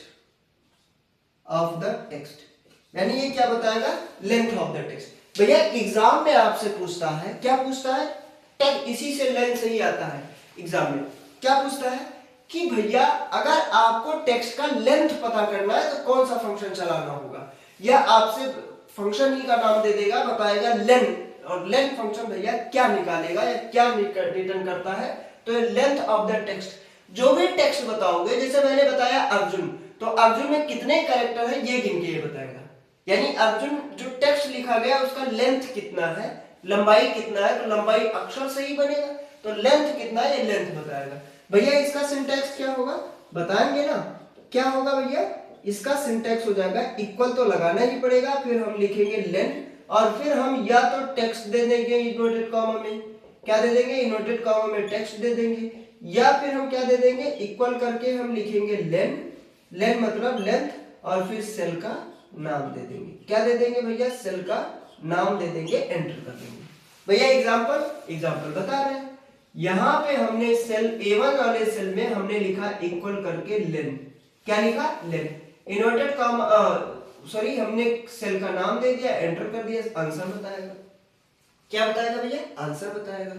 यानी ये क्या बताएगा? Length of the text. भैया एग्जाम में आपसे पूछता है, क्या पूछता है? इसी से लेंथ से ही आता है एग्जाम में। क्या पूछता है कि भैया अगर आपको टेक्स्ट का लेंथ पता करना है तो कौन सा फंक्शन चलाना होगा, या आपसे फंक्शन ही का नाम दे देगा, बताएगा लेंथ, और लेंथ फंक्शन भैया क्या निकालेगा या क्या रिटर्न करता है? तो लेंथ ऑफ द टेक्स्ट। जो भी टेक्स्ट बताओगे, जैसे मैंने बताया अर्जुन, तो अर्जुन में कितने कैरेक्टर है ये गिन के ये बताएगा। यानी अर्जुन जो टेक्स्ट लिखा गया उसका लेंथ कितना है, लंबाई कितना है, तो लंबाई अक्षर से ही बनेगा, तो लेंथ कितना है ये लेंथ बताएगा। भैया इसका सिंटैक्स क्या होगा? बताएंगे ना। क्या होगा भैया? इसका सिंटैक्स हो जाएगा, इक्वल तो लगाना ही पड़ेगा, फिर हम लिखेंगे लेंथ, और फिर हम या तो टेक्स्ट दे देंगे इन्वर्टेड कॉमा में, क्या दे देंगे? इन्वर्टेड कॉमा में टेक्स्ट दे देंगे, या फिर हम क्या दे देंगे? इक्वल करके हम लिखेंगे लेन मतलब लेंथ, और फिर सेल का नाम दे देंगे। क्या दे देंगे भैया? सेल का नाम दे देंगे, एंटर कर देंगे। भैया एग्जांपल बता रहे हैं। यहां पे हमने सेल A1 वाले सेल में हमने लिखा इक्वल करके लेन। क्या लिखा? लेन। इन्वर्टेड कॉमा हमने सेल का नाम दे दिया, एंटर कर दिया, आंसर बताएगा। क्या बताएगा भैया? आंसर बताएगा।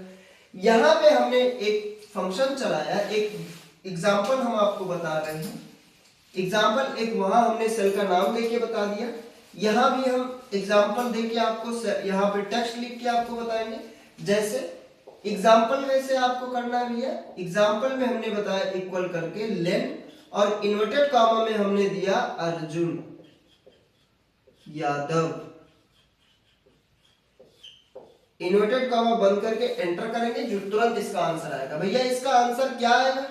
यहां पे हमने एक फंक्शन चलाया, एक एग्जांपल हम आपको बता रहे हैं। एग्जांपल एक वहां हमने सेल का नाम देके बता दिया, यहां भी हम एग्जाम्पल देके आपको यहाँ पे टेक्स्ट लिख के आपको बताएंगे। जैसे एग्जाम्पल वैसे आपको करना है भैया, एग्जाम्पल में हमने बताया इक्वल करके लेन और इन्वर्टेड कॉमा में हमने दिया अर्जुन यादव, इन्वर्टेड कॉमा बंद करके एंटर करेंगे जो तुरंत इसका आंसर आएगा। भैया इसका आंसर क्या आएगा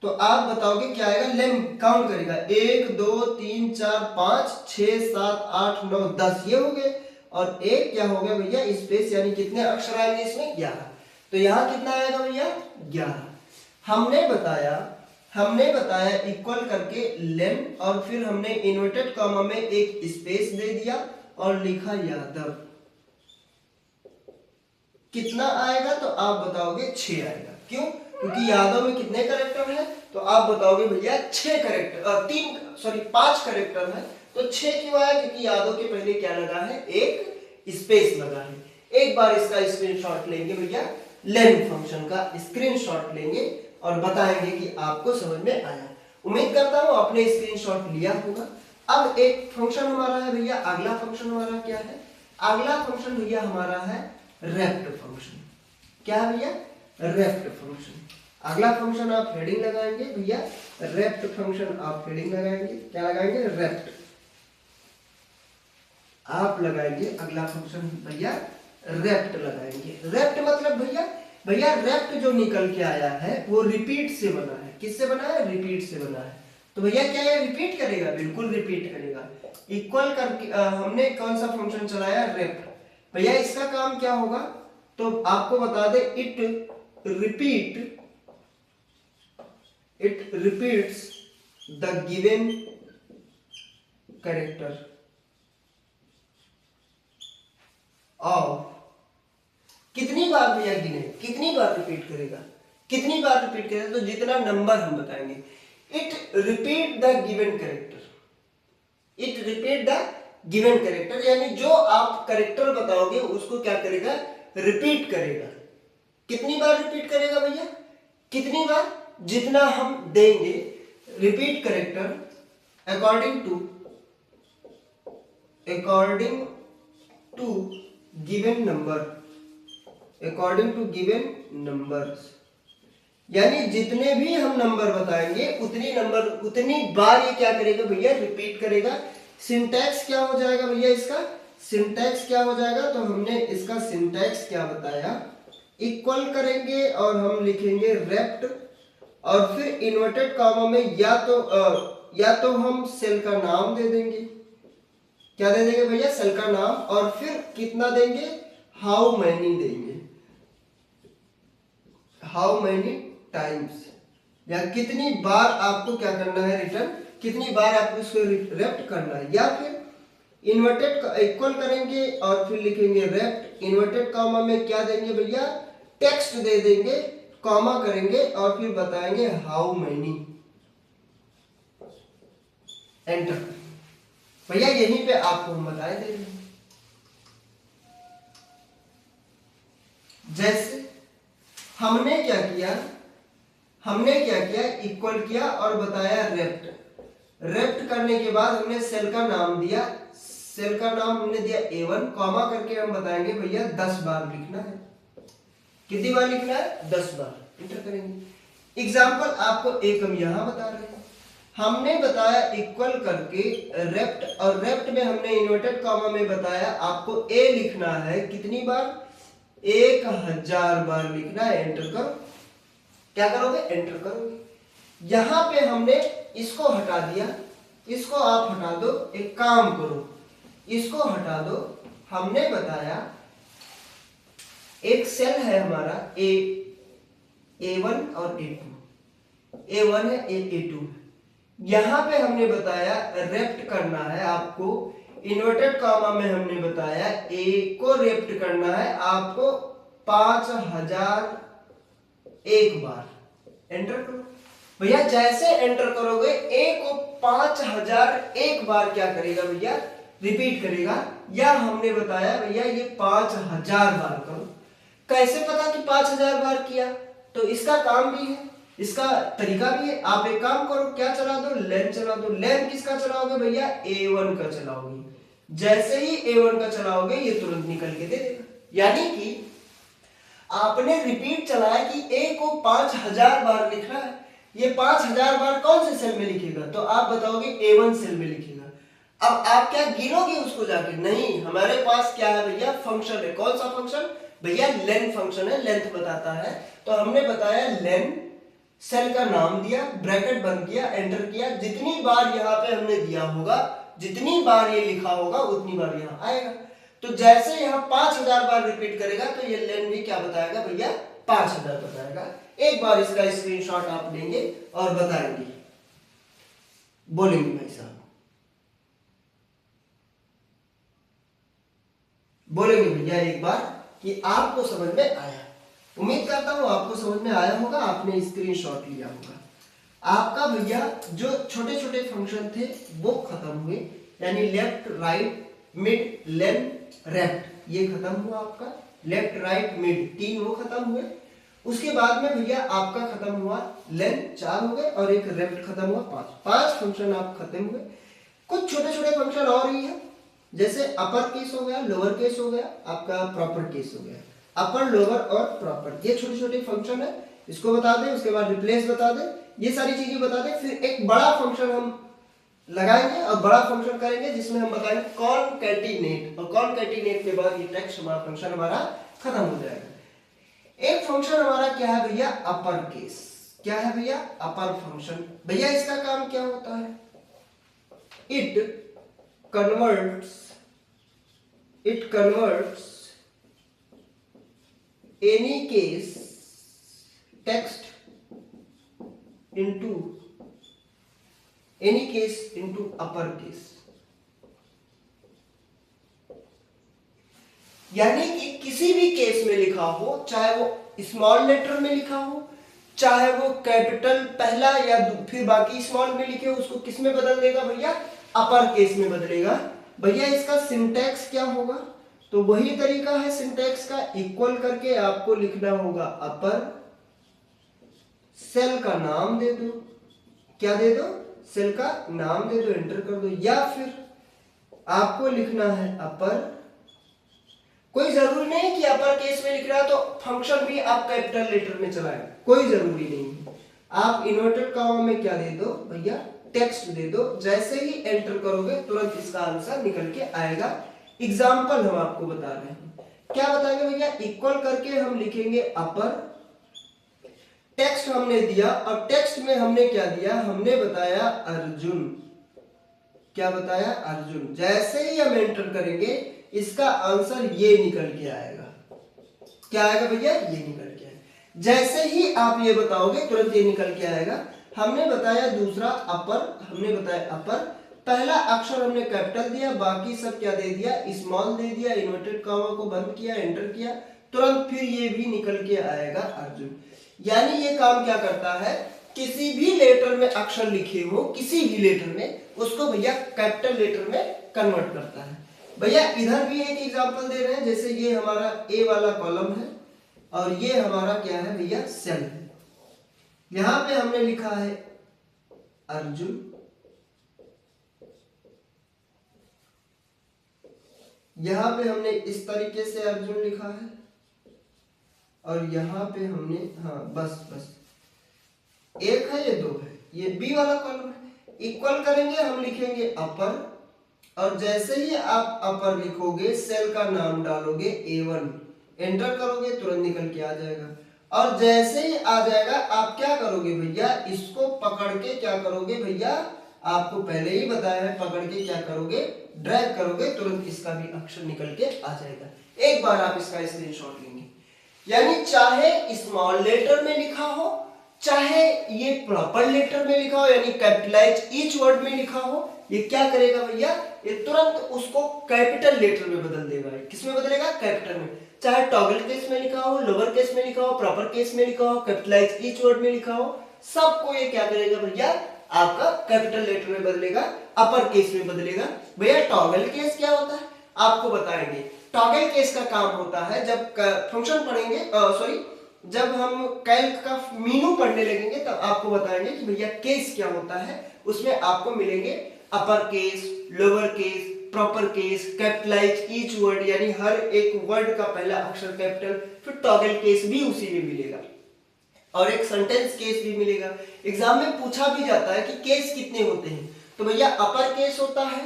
तो आप बताओगे क्या आएगा, लेम काउंट करेगा 1 2 3 4 5 6 7 8 9 10 ये हो गए, और एक क्या हो गया भैया स्पेस, यानी कितने अक्षर आएंगे इसमें 11। तो यहाँ कितना आएगा भैया 11। हमने बताया इक्वल करके लेम और फिर हमने इन्वर्टेड कॉमा में एक स्पेस दे दिया और लिखा यादव। कितना आएगा तो आप बताओगे 6 आएगा। क्यों? क्योंकि यादव में कितने कैरेक्टर हैं तो आप बताओगे भैया 5 कैरेक्टर है। तो 6 क्यों आया? क्योंकि यादव के पहले क्या लगा है, एक स्पेस लगा है। एक बार इसका स्क्रीनशॉट लेंगे भैया, लेन फंक्शन का स्क्रीनशॉट लेंगे और बताएंगे कि आपको समझ में आया। उम्मीद करता हूं आपने स्क्रीनशॉट लिया होगा। अब एक फंक्शन हमारा है भैया, अगला फंक्शन हमारा क्या है? अगला फंक्शन भैया हमारा है रेप्ट फंक्शन। क्या है भैया? Rapt function. अगला फंक्शन आप हेडिंग लगाएंगे भैया, रेप्ट फंक्शन आप हेडिंग लगाएंगे, क्या लगाएंगे? रेप्ट आप लगाएंगे। अगला फंक्शन भैया रेप्ट लगाएंगे। रेप्ट मतलब भैया रेप्ट जो निकल के आया है वो रिपीट से बना है। किससे बना है? रिपीट से बना है। तो भैया क्या ये रिपीट करेगा? बिल्कुल रिपीट करेगा। इक्वल करके हमने कौन सा फंक्शन चलाया? रेप्ट। भैया इसका काम क्या होगा तो आपको बता दे, it repeats the given character of, कितनी बार भैया गिने, कितनी बार रिपीट करेगा, कितनी बार रिपीट करेगा तो जितना नंबर हम बताएंगे। It repeat the given character, it repeat the given character, यानी जो आप कैरेक्टर बताओगे उसको क्या करेगा? रिपीट करेगा। कितनी बार रिपीट करेगा भैया? कितनी बार? जितना हम देंगे। Repeat character according to given number, according to given numbers, यानी जितने भी हम नंबर बताएंगे उतनी बार ये क्या करेगा भैया? रिपीट करेगा। सिंटैक्स क्या हो जाएगा भैया इसका? सिंटैक्स क्या हो जाएगा तो हमने इसका सिंटैक्स क्या बताया, इक्वल करेंगे और हम लिखेंगे रेप्ट और फिर इन्वर्टेड कॉमा में या तो हम सेल का नाम दे देंगे। क्या दे देंगे भैया? सेल का नाम, और फिर कितना देंगे? हाउ मैनी देंगे, हाउ मैनी टाइम्स, या कितनी बार आपको क्या करना है? रिटर्न, कितनी बार आपको इसको रेप्ट करना है। या फिर इन्वर्टेड इक्वल करेंगे और फिर लिखेंगे रेप्ट, इन्वर्टेड कॉमा में क्या देंगे भैया? टेक्स्ट दे देंगे, कॉमा करेंगे और फिर बताएंगे हाउ मैनी, एंटर। भैया यहीं पे आपको हम बताए दे रहे हैं। जैसे हमने क्या किया, इक्वल किया और बताया रेप्ट। रेप्ट करने के बाद हमने सेल का नाम दिया, सेल का नाम हमने दिया A1, कॉमा करके हम बताएंगे भैया 10 बार लिखना है। कितनी बार लिखना है? 10 बार। इंटर करेंगे। एग्जाम्पल आपको एक हम यहां बता रहे हैं। हमने बताया इक्वल करके रेप्ट, और रेप्ट में हमने इन्वर्टेड कॉमा में बताया आपको A लिखना है कितनी बार? 1000 बार लिखना है। एंटर करो। क्या करोगे? एंटर करोगे। यहां पे हमने इसको हटा दिया, इसको आप हटा दो। एक काम करो, इसको हटा दो। हमने बताया एक सेल है हमारा A1 और A2, A1 है A2 है। यहां पे हमने बताया रेप्ट करना है आपको, इन्वर्टेड कॉमा में हमने बताया A को रेप्ट करना है आपको 5001 बार। एंटर करो भैया। जैसे एंटर करोगे A को 5001 बार क्या करेगा भैया? रिपीट करेगा। या हमने बताया भैया ये 5000 बार करो। कैसे पता कि 5000 बार किया? तो इसका काम भी है, इसका तरीका भी है। आप एक काम करो, क्या चला दो? लेन चला दो। लेन किसका चलाओगे भैया? A1 का चलाओगे। जैसे ही A1 का चलाओगे ये तुरंत निकल के दे देगा। यानी कि आपने रिपीट चलाया कि A को 5000 बार लिखना है, ये 5000 बार कौन से सेल में लिखेगा, तो आप बताओगे A1 सेल में लिखेगा। अब आप क्या गिनोगे उसको जाके, नहीं, हमारे पास क्या है भैया, फंक्शन है। कौन सा फंक्शन भैया, लेन फंक्शन है, लेंथ बताता है। तो हमने बताया लेन, सेल का नाम दिया, ब्रैकेट बंद किया, एंटर किया, जितनी बार यहाँ पे हमने दिया होगा, जितनी बार ये लिखा होगा उतनी बार यहाँ आएगा। तो जैसे यहाँ 5000 बार रिपीट करेगा तो ये लेन भी क्या बताएगा भैया, 5000 बताएगा। एक बार इसका स्क्रीनशॉट आप लेंगे और बताएंगे, बोलेंगे भाई साहब, बोलेंगे भैया एक बार कि आपको समझ में आया। उम्मीद करता हूं आपको समझ में आया होगा, आपने स्क्रीनशॉट लिया होगा। आपका भैया जो छोटे छोटे फंक्शन थे वो खत्म हुए, यानी लेफ्ट राइट मिड लेन लेफ्ट, ये खत्म हुआ आपका। लेफ्ट राइट मिड तीन वो खत्म हुए। उसके बाद में भैया आपका खत्म हुआ लेन, 4 हो गए, और एक लेफ्ट खत्म हुआ, 5 फंक्शन आप खत्म हुए। कुछ छोटे छोटे फंक्शन और ही है, जैसे अपर केस हो गया, लोअर केस हो गया, आपका प्रॉपर केस हो गया। अपर, लोअर और प्रॉपर, ये छोटे छोटे फंक्शन है, इसको बता दें। उसके बाद रिप्लेस बता दें, ये सारी चीजें बता दें। फिर एक बड़ा फंक्शन हम लगाएंगे और बड़ा फंक्शन करेंगे जिसमें हम बताएंगे कॉनकैटिनेट, और कॉनकैटिनेट के बाद ये टेक्स्ट हमारा फंक्शन हमारा खत्म हो जाएगा। एक फंक्शन हमारा क्या है भैया, अपर केस। क्या है भैया, अपर फंक्शन। भैया इसका काम क्या होता है, it converts any case text into upper case। यानी कि किसी भी केस में लिखा हो, चाहे वो स्मॉल लेटर में लिखा हो, चाहे वो कैपिटल पहला या फिर बाकी स्मॉल में लिखे हो, उसको किस में बदल देगा भैया, अपर केस में बदलेगा। भैया इसका सिंटैक्स क्या होगा, तो वही तरीका है सिंटैक्स का, इक्वल करके आपको लिखना होगा अपर, सेल का नाम दे दो, क्या दे दो, सेल का नाम दे दो, एंटर कर दो। या फिर आपको लिखना है अपर, कोई जरूरी नहीं कि अपर केस में लिख रहा है तो फंक्शन भी आप कैपिटल लेटर में चलाएं, कोई जरूरी नहीं है। आप इन्वर्टेड कॉमा में क्या दे दो भैया, टेक्स्ट दे दो। जैसे ही एंटर करोगे तुरंत इसका आंसर निकल के आएगा। एग्जाम्पल हम आपको बता रहे हैं, क्या बताएंगे भैया, इक्वल करके हम लिखेंगे अपर, टेक्स्ट हमने दिया, और टेक्स्ट में हमने क्या दिया, हमने बताया अर्जुन। क्या बताया, अर्जुन। जैसे ही हम एंटर करेंगे इसका आंसर ये निकल के आएगा। क्या आएगा भैया, ये निकल के आएगा। जैसे ही आप ये बताओगे तुरंत ये निकल के आएगा। हमने बताया दूसरा अपर, हमने बताया अपर, पहला अक्षर हमने कैपिटल दिया, बाकी सब क्या दे दिया, स्मॉल दे दिया, इन्वर्टेड कॉमा को बंद किया, एंटर किया, तुरंत फिर ये भी निकल के आएगा अर्जुन। यानी ये काम क्या करता है, किसी भी लेटर में अक्षर लिखे हो, किसी भी लेटर में, उसको भैया कैपिटल लेटर में कन्वर्ट करता है। भैया इधर भी एक एग्जांपल दे रहे हैं, जैसे ये हमारा ए वाला कॉलम है और ये हमारा क्या है भैया, सेल है। यहां पे हमने लिखा है अर्जुन, यहां पे हमने इस तरीके से अर्जुन लिखा है, और यहां पे हमने, हाँ बस एक है, ये दो है, ये बी वाला कॉलम है। इक्वल करेंगे, हम लिखेंगे अपर, और जैसे ही आप अपर लिखोगे, सेल का नाम डालोगे A1, एंटर करोगे, तुरंत निकल के आ जाएगा। और जैसे ही आ जाएगा आप क्या करोगे भैया, इसको पकड़ के क्या करोगे भैया, आपको पहले ही बताया है, पकड़ के क्या करोगे, ड्रैग करोगे, तुरंत इसका भी अक्षर निकल के आ जाएगा। एक बार आप इसका स्क्रीनशॉट लेंगे, यानी चाहे स्मॉल लेटर में लिखा हो, चाहे ये प्रॉपर लेटर में लिखा हो, यानी कैपिटलाइज ईच वर्ड में लिखा हो, ये क्या करेगा भैया, ये तुरंत उसको कैपिटल लेटर में बदल देगा। किस में बदलेगा, कैपिटल में। चाहे टॉगल केस में लिखा हो, लोअर केस में लिखा हो, प्रॉपर केस में लिखा हो, कैपिटलाइज ईच वर्ड में लिखा हो, सबको ये क्या करेगा भैया, आपका कैपिटल लेटर में बदलेगा, अपर केस में बदलेगा। भैया टॉगल केस क्या होता है आपको बताएंगे। टॉगल केस का काम होता है, जब फंक्शन पढ़ेंगे, सॉरी, जब हम कैल्क का मीनू पढ़ने लगेंगे तब आपको बताएंगे कि भैया केस क्या होता है। उसमें आपको मिलेंगे upper case, lower case, proper case, capitalize each word यानी हर एक वर्ड का पहला अक्षर कैपिटल, फिर टॉगल केस भी उसी में मिलेगा और एक सेंटेंस केस भी मिलेगा। एग्जाम में पूछा भी जाता है कि केस कितने होते हैं, तो भैया अपर केस होता है,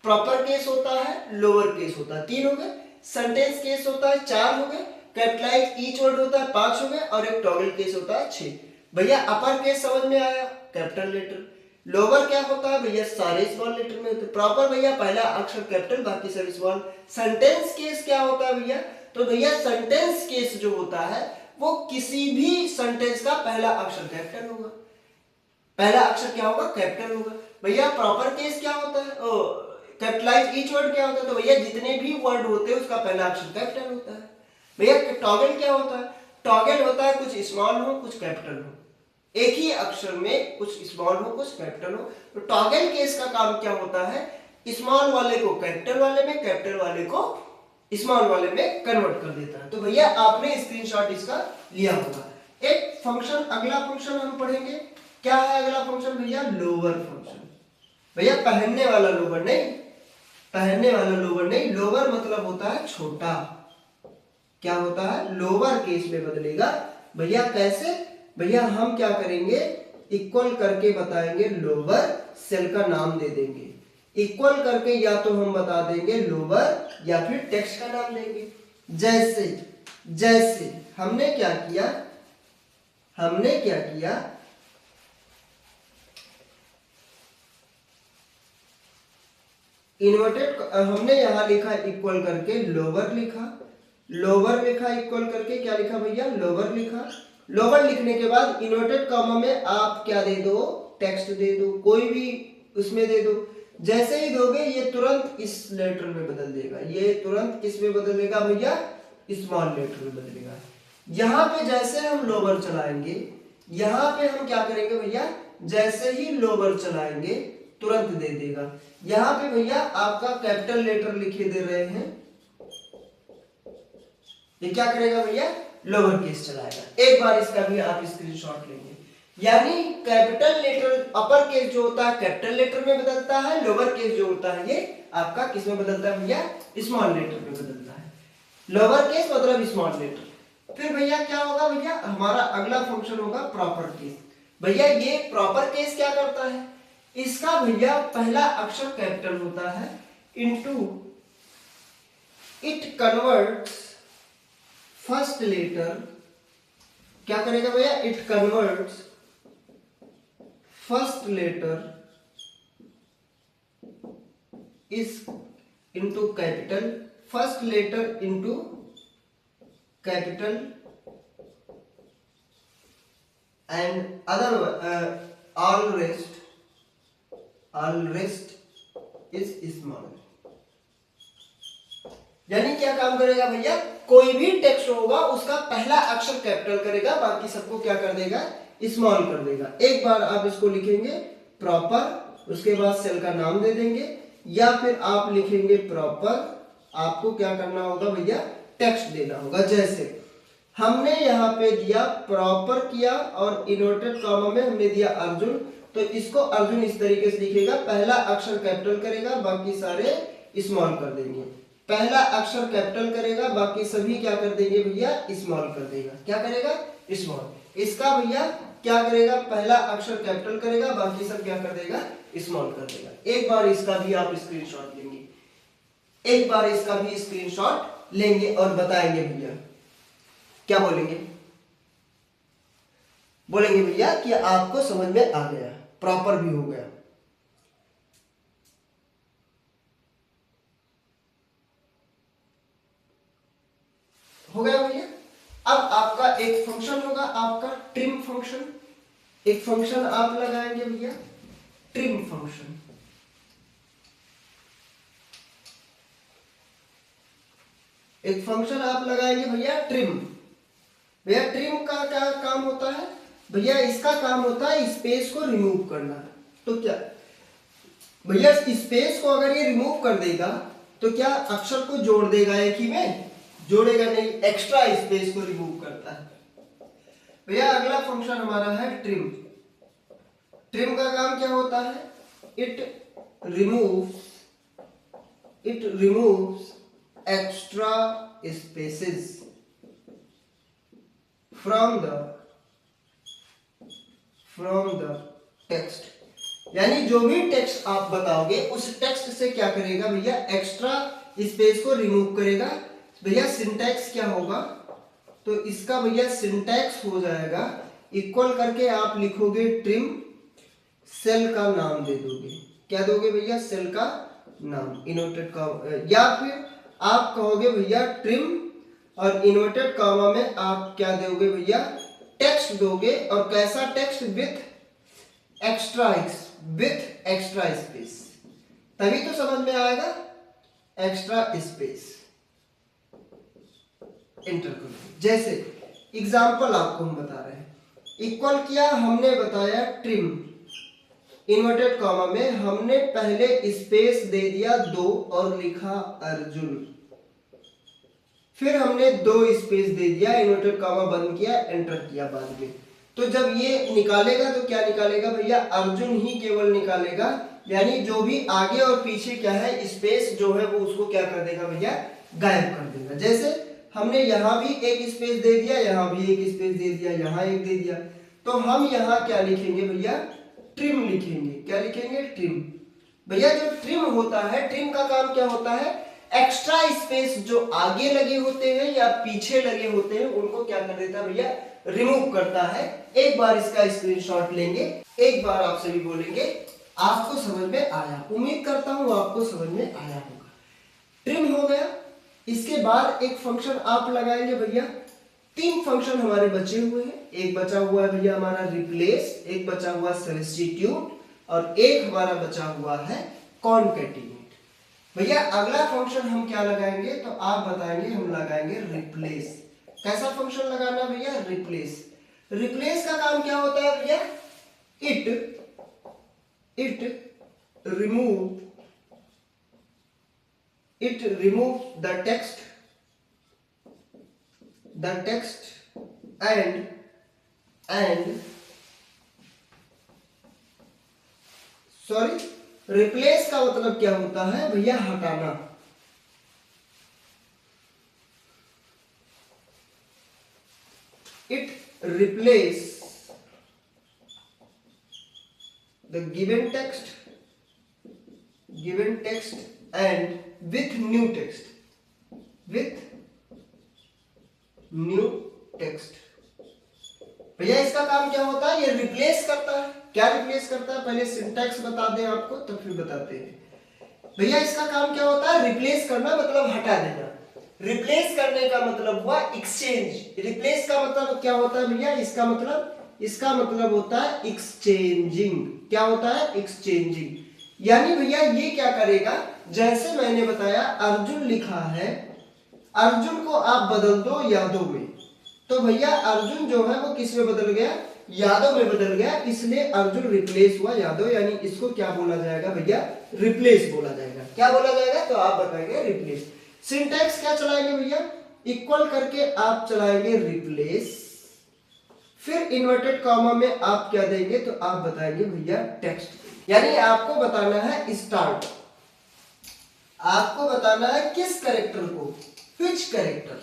प्रॉपर केस होता है, लोअर केस होता है, 3 हो गए। सेंटेंस केस होता है 4 हो गए, कैपिटलाइज ईच वर्ड होता है 5 हो गए और एक टॉगल केस होता है 6। भैया अपर केस समझ में आया, कैपिटल लेटर। लोअर क्या होता है भैया, सारे स्मॉल लेटर में होते हैं। प्रॉपर भैया पहला अक्षर कैपिटल बाकी सब स्मॉल। सेंटेंस केस क्या होता है भैया, तो भैया सेंटेंस केस जो होता है वो किसी भी सेंटेंस का पहला अक्षर कैपिटल होगा, पहला अक्षर क्या होगा, कैपिटल होगा। भैया प्रॉपर केस क्या होता है, कैपिटलाइज ईच वर्ड क्या होता है, तो भैया जितने भी वर्ड होते हैं उसका पहला अक्षर कैपिटल होता है। भैया टॉगल क्या होता है, टॉगल होता है कुछ स्मॉल हो कुछ कैपिटल हो, एक ही अक्षर में कुछ स्मॉल हो कुछ कैपिटल हो। तो टॉगल केस का काम क्या होता है, स्मॉल वाले को कैपिटल वाले में, कैपिटल वाले को स्मॉल वाले में कन्वर्ट कर देता है। तो भैया आपने स्क्रीनशॉट इसका लिया होगा। एक फंक्शन, अगला फंक्शन हम पढ़ेंगे, क्या है अगला फंक्शन भैया, लोअर फंक्शन। भैया पहनने वाला लोअर नहीं, पहनने वाला लोअर नहीं, लोअर मतलब होता है छोटा। क्या होता है, लोअर केस में बदलेगा। भैया कैसे, भैया हम क्या करेंगे, इक्वल करके बताएंगे, लोअर सेल का नाम दे देंगे। इक्वल करके या तो हम बता देंगे लोअर या फिर टेक्स्ट का नाम देंगे। जैसे जैसे हमने क्या किया, हमने क्या किया, इन्वर्टेड हमने यहां लिखा इक्वल करके लोअर लिखा, लोअर लिखा इक्वल करके क्या लिखा भैया, लोअर लिखा। लोअर लिखने के बाद इन्वर्टेड कॉमा में आप क्या दे दो, टेक्स्ट दे दो, कोई भी उसमें दे दो। जैसे ही दोगे ये तुरंत इस लेटर में बदल देगा, ये तुरंत किस में बदल देगा भैया, स्मॉल लेटर में बदलेगा। यहां पे जैसे हम लोअर चलाएंगे, यहां पे हम क्या करेंगे भैया, जैसे ही लोअर चलाएंगे तुरंत दे देगा। यहां पे भैया आपका कैपिटल लेटर लिखे दे रहे हैं, ये क्या करेगा भैया, लोअर केस चलाएगा। एक बार इसका भी आप स्क्रीनशॉट लेंगे, यानी कैपिटल लेटर अपर केस जो होता है कैपिटल लेटर में बदलता है, लोअर केस जो होता है ये आपका किस में बदलता है भैया, स्मॉल लेटर में बदलता है। लोअर केस मतलब स्मॉल लेटर। फिर भैया क्या होगा भैया, हमारा अगला फंक्शन होगा प्रॉपर केस। भैया ये प्रॉपर केस क्या करता है, इसका भैया पहला अक्षर कैपिटल होता है, into it converts first letter, क्या करेगा भैया, it converts first letter is into capital, first letter into capital and other all rest is small। यानी क्या काम करेगा भैया, कोई भी टेक्स्ट होगा उसका पहला अक्षर कैपिटल करेगा, बाकी सबको क्या कर देगा, स्मॉल कर देगा। एक बार आप इसको लिखेंगे प्रॉपर, उसके बाद सेल का नाम दे देंगे, या फिर आप लिखेंगे प्रॉपर, आपको क्या करना होगा भैया, टेक्स्ट देना होगा। जैसे हमने यहाँ पे दिया प्रॉपर किया और इन्वर्टेड कॉमा में हमने दिया अर्जुन, तो इसको अर्जुन इस तरीके से लिखेगा, पहला अक्षर कैपिटल करेगा बाकी सारे स्मॉल कर देंगे, पहला अक्षर कैपिटल करेगा बाकी सभी क्या कर देंगे भैया, स्मॉल कर देगा। क्या करेगा, स्मॉल। इसका भैया क्या करेगा, पहला अक्षर कैपिटल करेगा बाकी सब क्या कर देगा, स्मॉल कर देगा। एक बार इसका भी आप स्क्रीनशॉट लेंगे, एक बार इसका भी स्क्रीनशॉट लेंगे और बताएंगे भैया क्या बोलेंगे, बोलेंगे भैया कि आपको समझ में आ गया, प्रॉपर भी हो गया। हो गया भैया। अब आपका एक फंक्शन होगा, आपका ट्रिम फंक्शन। एक फंक्शन आप लगाएंगे भैया, ट्रिम फंक्शन। एक फंक्शन आप लगाएंगे भैया ट्रिम। भैया ट्रिम का क्या काम होता है भैया, इसका काम होता है स्पेस को रिमूव करना। तो क्या भैया, स्पेस को अगर ये रिमूव कर देगा तो क्या अक्षर को जोड़ देगा एक ही में, जोड़ेगा नहीं, एक्स्ट्रा स्पेस को रिमूव करता है। भैया अगला फंक्शन हमारा है ट्रिम। ट्रिम का काम क्या होता है, it removes It removes extra spaces from the text. यानी जो भी टेक्स्ट आप बताओगे उस टेक्स्ट से क्या करेगा भैया, एक्स्ट्रा स्पेस को रिमूव करेगा। भैया सिंटैक्स क्या होगा, तो इसका भैया सिंटैक्स हो जाएगा इक्वल करके आप लिखोगे ट्रिम, सेल का नाम दे दोगे, क्या दोगे भैया, सेल का नाम इन्वर्टेड कॉमा, या फिर आप कहोगे भैया ट्रिम और इन्वर्टेड कॉमा में आप क्या दोगे भैया, टेक्स्ट दोगे। और कैसा टेक्स्ट, विथ एक्स्ट्रा स्पेस, तभी तो समझ में आएगा। एक्स्ट्रा स्पेस एंटर करो। जैसे एग्जांपल आपको हम बता रहे हैं, इक्वल किया हमने बताया ट्रिम, इन्वर्टेड कॉमा में हमने पहले स्पेस दे दिया 2 और लिखा अर्जुन, फिर हमने 2 स्पेस दे दिया, इन्वर्टेड कॉमा बंद किया, एंटर किया बाद में। तो जब ये निकालेगा तो क्या निकालेगा भैया, अर्जुन ही केवल निकालेगा। यानी जो भी आगे और पीछे क्या है स्पेस जो है वो उसको क्या कर देगा भैया, गायब कर देगा। जैसे हमने यहाँ भी एक स्पेस दे दिया, यहाँ भी एक स्पेस दे दिया, यहाँ एक दे दिया, तो हम यहाँ क्या लिखेंगे भैया, ट्रिम लिखेंगे। क्या लिखेंगे, ट्रिम। भैया जो ट्रिम होता है, ट्रिम का काम क्या होता है, एक्स्ट्रा स्पेस जो आगे लगे होते हैं या पीछे लगे होते हैं उनको क्या कर देता है भैया, रिमूव करता है। एक बार इसका स्क्रीनशॉट लेंगे, एक बार आप सभी बोलेंगे, आपको समझ में आया। उम्मीद करता हूं आपको समझ में आया होगा। ट्रिम हो गया। इसके बाद एक फंक्शन आप लगाएंगे भैया, 3 फंक्शन हमारे बचे हुए हैं। एक बचा हुआ है भैया हमारा रिप्लेस, एक बचा हुआ सब्स्टिट्यूट और एक हमारा बचा हुआ है कॉनकैटिनेट। भैया अगला फंक्शन हम क्या लगाएंगे, तो आप बताएंगे, हम लगाएंगे रिप्लेस। कैसा फंक्शन लगाना है भैया, रिप्लेस। रिप्लेस का काम क्या होता है भैया, it remove the text and sorry, replace का मतलब क्या होता है भैया, हटाना। It replace the given text and with new text. भैया इसका काम क्या होता है, ये रिप्लेस करता है। क्या रिप्लेस करता है, पहले सिंटैक्स बता दें आपको तब फिर बताते हैं। भैया इसका काम क्या होता है, रिप्लेस करना मतलब हटा देना। रिप्लेस करने का मतलब हुआ एक्सचेंज। रिप्लेस का मतलब क्या होता है भैया, इसका मतलब होता है एक्सचेंजिंग। क्या होता है, एक्सचेंजिंग। यानी भैया ये क्या करेगा, जैसे मैंने बताया अर्जुन लिखा है, अर्जुन को आप बदल दो यादव में, तो भैया अर्जुन जो है वो किस में बदल गया, यादव में बदल गया, इसलिए अर्जुन रिप्लेस हुआ यादव। यानी इसको क्या बोला जाएगा भैया, रिप्लेस बोला जाएगा। क्या बोला जाएगा, तो आप बताएंगे रिप्लेस। सिंटैक्स क्या चलाएंगे भैया, इक्वल करके आप चलाएंगे रिप्लेस, फिर इन्वर्टेड कॉमा में आप क्या देंगे, तो आप बताएंगे भैया टेक्स्ट। यानी आपको बताना है स्टार्ट, आपको बताना है किस कैरेक्टर को, व्हिच कैरेक्टर।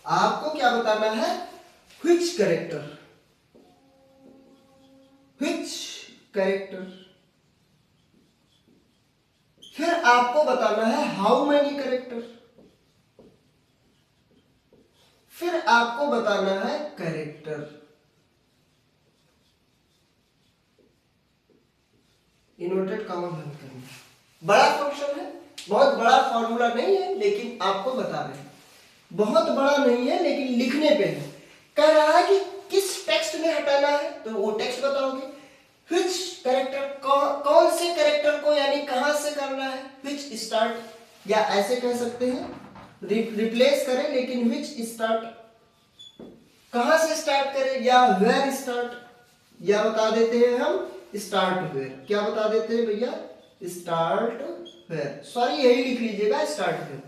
आपको क्या बताना है, व्हिच कैरेक्टर, फिर आपको बताना है हाउ मेनी कैरेक्टर, फिर आपको बताना है कैरेक्टर। इन्वर्टेड कॉमा बंद करना। बड़ा फंक्शन है, बहुत बड़ा फॉर्मूला नहीं है, लेकिन आपको बता रहे हैं। बहुत बड़ा नहीं है लेकिन लिखने पे है। कह रहा है कि किस टेक्स्ट में हटाना है, तो वो टेक्स्ट बताओगे। व्हिच कैरेक्टर, कौन से कैरेक्टर को, यानी कहां से करना है, व्हिच स्टार्ट, या ऐसे कह सकते हैं रिप्लेस करें लेकिन व्हिच स्टार्ट, कहां से स्टार्ट करें, या वेयर स्टार्ट, या बता देते हैं हम स्टार्ट वेयर। क्या बता देते हैं भैया, स्टार्ट वेयर। सॉरी यही लिख लीजिएगा, स्टार्ट वेयर।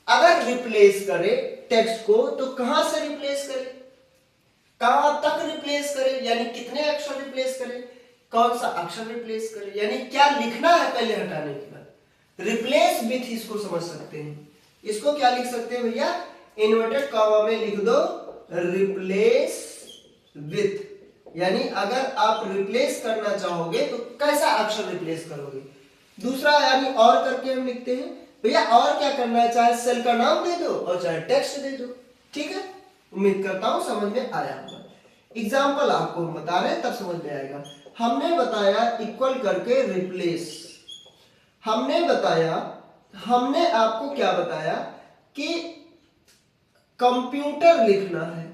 अगर रिप्लेस करे टेक्स्ट को तो कहां से रिप्लेस करें, कहां तक रिप्लेस करें, यानी कितने अक्षर रिप्लेस करें, कौन सा अक्षर रिप्लेस करें, यानी क्या लिखना है पहले हटाने के बाद। रिप्लेस विथ इसको समझ सकते हैं, इसको क्या लिख सकते हैं भैया, इन्वर्टेड कॉमा में लिख दो रिप्लेस विथ, यानी अगर आप रिप्लेस करना चाहोगे तो कैसा अक्षर रिप्लेस करोगे। दूसरा यानी और करके हम लिखते हैं भैया, और क्या करना है, चाहे सेल का नाम दे दो और चाहे टेक्स्ट दे दो, ठीक है। उम्मीद करता हूं समझ में आया होगा। एग्जाम्पल आपको हम बता रहे हैं तब समझ में आएगा। हमने बताया इक्वल करके रिप्लेस, हमने आपको क्या बताया कि कंप्यूटर लिखना है,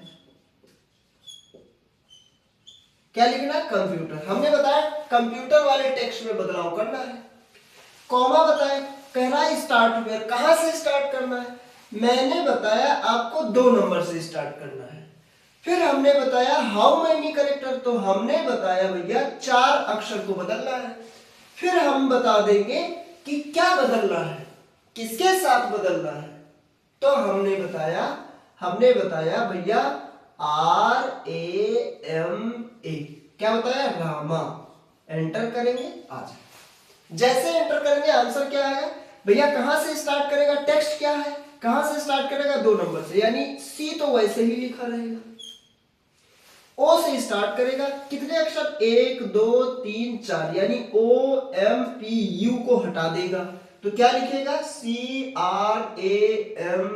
क्या लिखना है, कंप्यूटर। हमने बताया कंप्यूटर वाले टेक्स्ट में बदलाव करना है। कॉमा बताया, कह रहा है स्टार्ट वेयर, कहां से स्टार्ट करना है, मैंने बताया आपको 2 नंबर से स्टार्ट करना है। फिर हमने बताया हाउ मेनी कैरेक्टर, तो हमने बताया भैया 4 अक्षर को बदलना है। फिर हम बता देंगे कि क्या बदलना है, किसके साथ बदलना है, तो हमने बताया भैया RAMA, क्या बताया, रामा। एंटर करेंगे आ जाए, जैसे एंटर करेंगे आंसर क्या आएगा भैया, कहां से स्टार्ट करेगा, टेक्स्ट क्या है, कहां से स्टार्ट करेगा, 2 नंबर से, यानी सी तो वैसे ही लिखा रहेगा। ओ से स्टार्ट करेगा, कितने अक्षर, 1 2 3 4, यानी OMPU को हटा देगा तो क्या लिखेगा, CRAMA,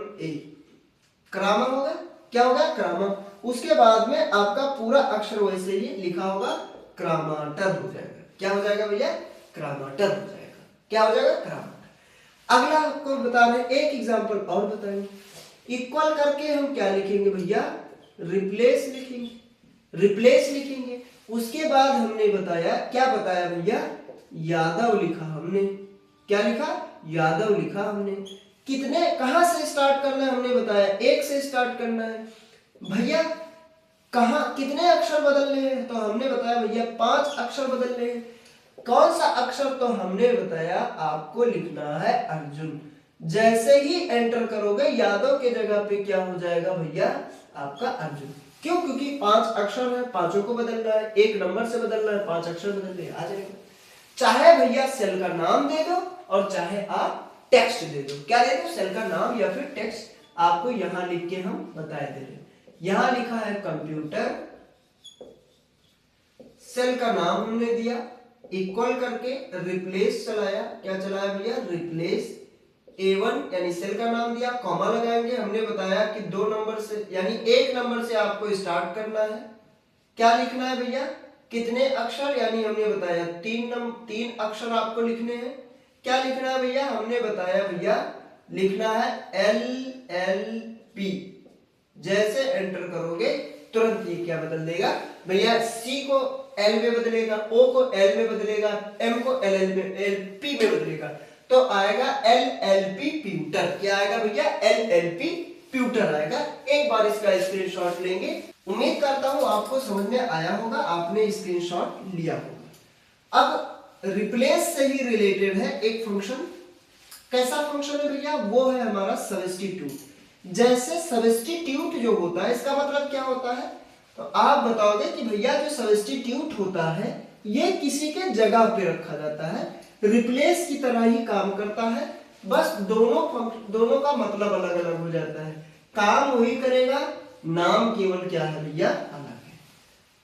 क्रामा होगा, क्या होगा, क्रामा। उसके बाद में आपका पूरा अक्षर वैसे ही लिखा होगा, क्रामाटर हो जाएगा। क्या हो जाएगा भैया, क्रामाटर हो जाएगा। क्या हो जाएगा, क्रामाटर। अगला आपको बता रहे हैं, एक एग्जांपल और बताएंगे। इक्वल करके हम क्या लिखेंगे भैया, रिप्लेस लिखेंगे। उसके बाद हमने बताया, क्या बताया भैया, यादव लिखा हमने, क्या लिखा, यादव लिखा हमने। कितने, कहां से स्टार्ट करना है हमने बताया, 1 से स्टार्ट करना है भैया। कहां, कितने अक्षर बदलने हैं, तो हमने बताया भैया 5 अक्षर बदलने हैं। कौन सा अक्षर, तो हमने बताया आपको लिखना है अर्जुन। जैसे ही एंटर करोगे यादव के जगह पे क्या हो जाएगा भैया, आपका अर्जुन। क्यों, क्योंकि 5 अक्षर है, पांचों को बदलना है, 1 नंबर से बदलना है, 5 अक्षर बदलने आ जाएगा। चाहे भैया सेल का नाम दे दो और चाहे आप टेक्स्ट दे दो, क्या दे दो, सेल का नाम या फिर टेक्स्ट। आपको यहां लिख के हम बताए दे रहे हैं, यहां लिखा है कंप्यूटर, सेल का नाम हमने दिया, इक्वल करके रिप्लेस चलाया, क्या चलाया भैया, रिप्लेस A1, यानी सेल का नाम दिया, कॉमा लगाएंगे। हमने बताया कि 2 नंबर से, यानी 1 नंबर से आपको स्टार्ट करना है। क्या लिखना है भैया, कितने अक्षर, यानी हमने बताया 3 अक्षर आपको लिखने हैं। क्या लिखना है भैया, हमने बताया भैया लिखना है LLP। जैसे एंटर करोगे तुरंत ये क्या बदल देगा भैया, C को L में बदलेगा, O को L में बदलेगा, M को LP में बदलेगा, तो आएगा LLP प्यूटर। क्या आएगा भैया, LLP प्यूटर आएगा। एक बार इसका स्क्रीनशॉट लेंगे। उम्मीद करता हूं आपको समझ में आया होगा, आपने स्क्रीनशॉट लिया होगा। अब रिप्लेस से ही रिलेटेड है एक फंक्शन। कैसा फंक्शन है भैया, वो है हमारा सब्स्टिट्यूट। जैसे सब्स्टिट्यूट जो होता है, इसका मतलब क्या होता है, तो आप बताओगे कि भैया जो सब्स्टिट्यूट होता है ये किसी के जगह पे रखा जाता है, रिप्लेस की तरह ही काम करता है, बस दोनों का मतलब अलग अलग हो जाता है। काम वही करेगा, नाम केवल क्या है भैया, अलग है।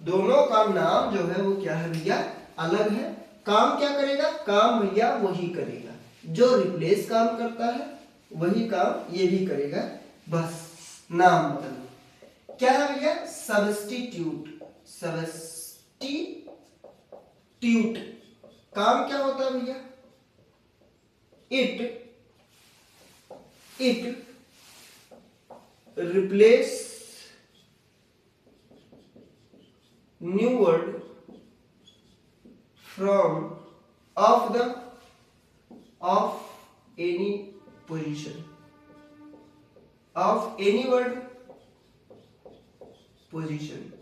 दोनों का नाम जो है वो क्या है भैया, अलग है। काम क्या करेगा, काम भैया वही करेगा, जो रिप्लेस काम करता है वही काम ये भी करेगा, बस नाम बदल। क्या है भैया, सब्स्टिट्यूट। काम क्या होता है भैया, it replace new word from of any position, of any word position,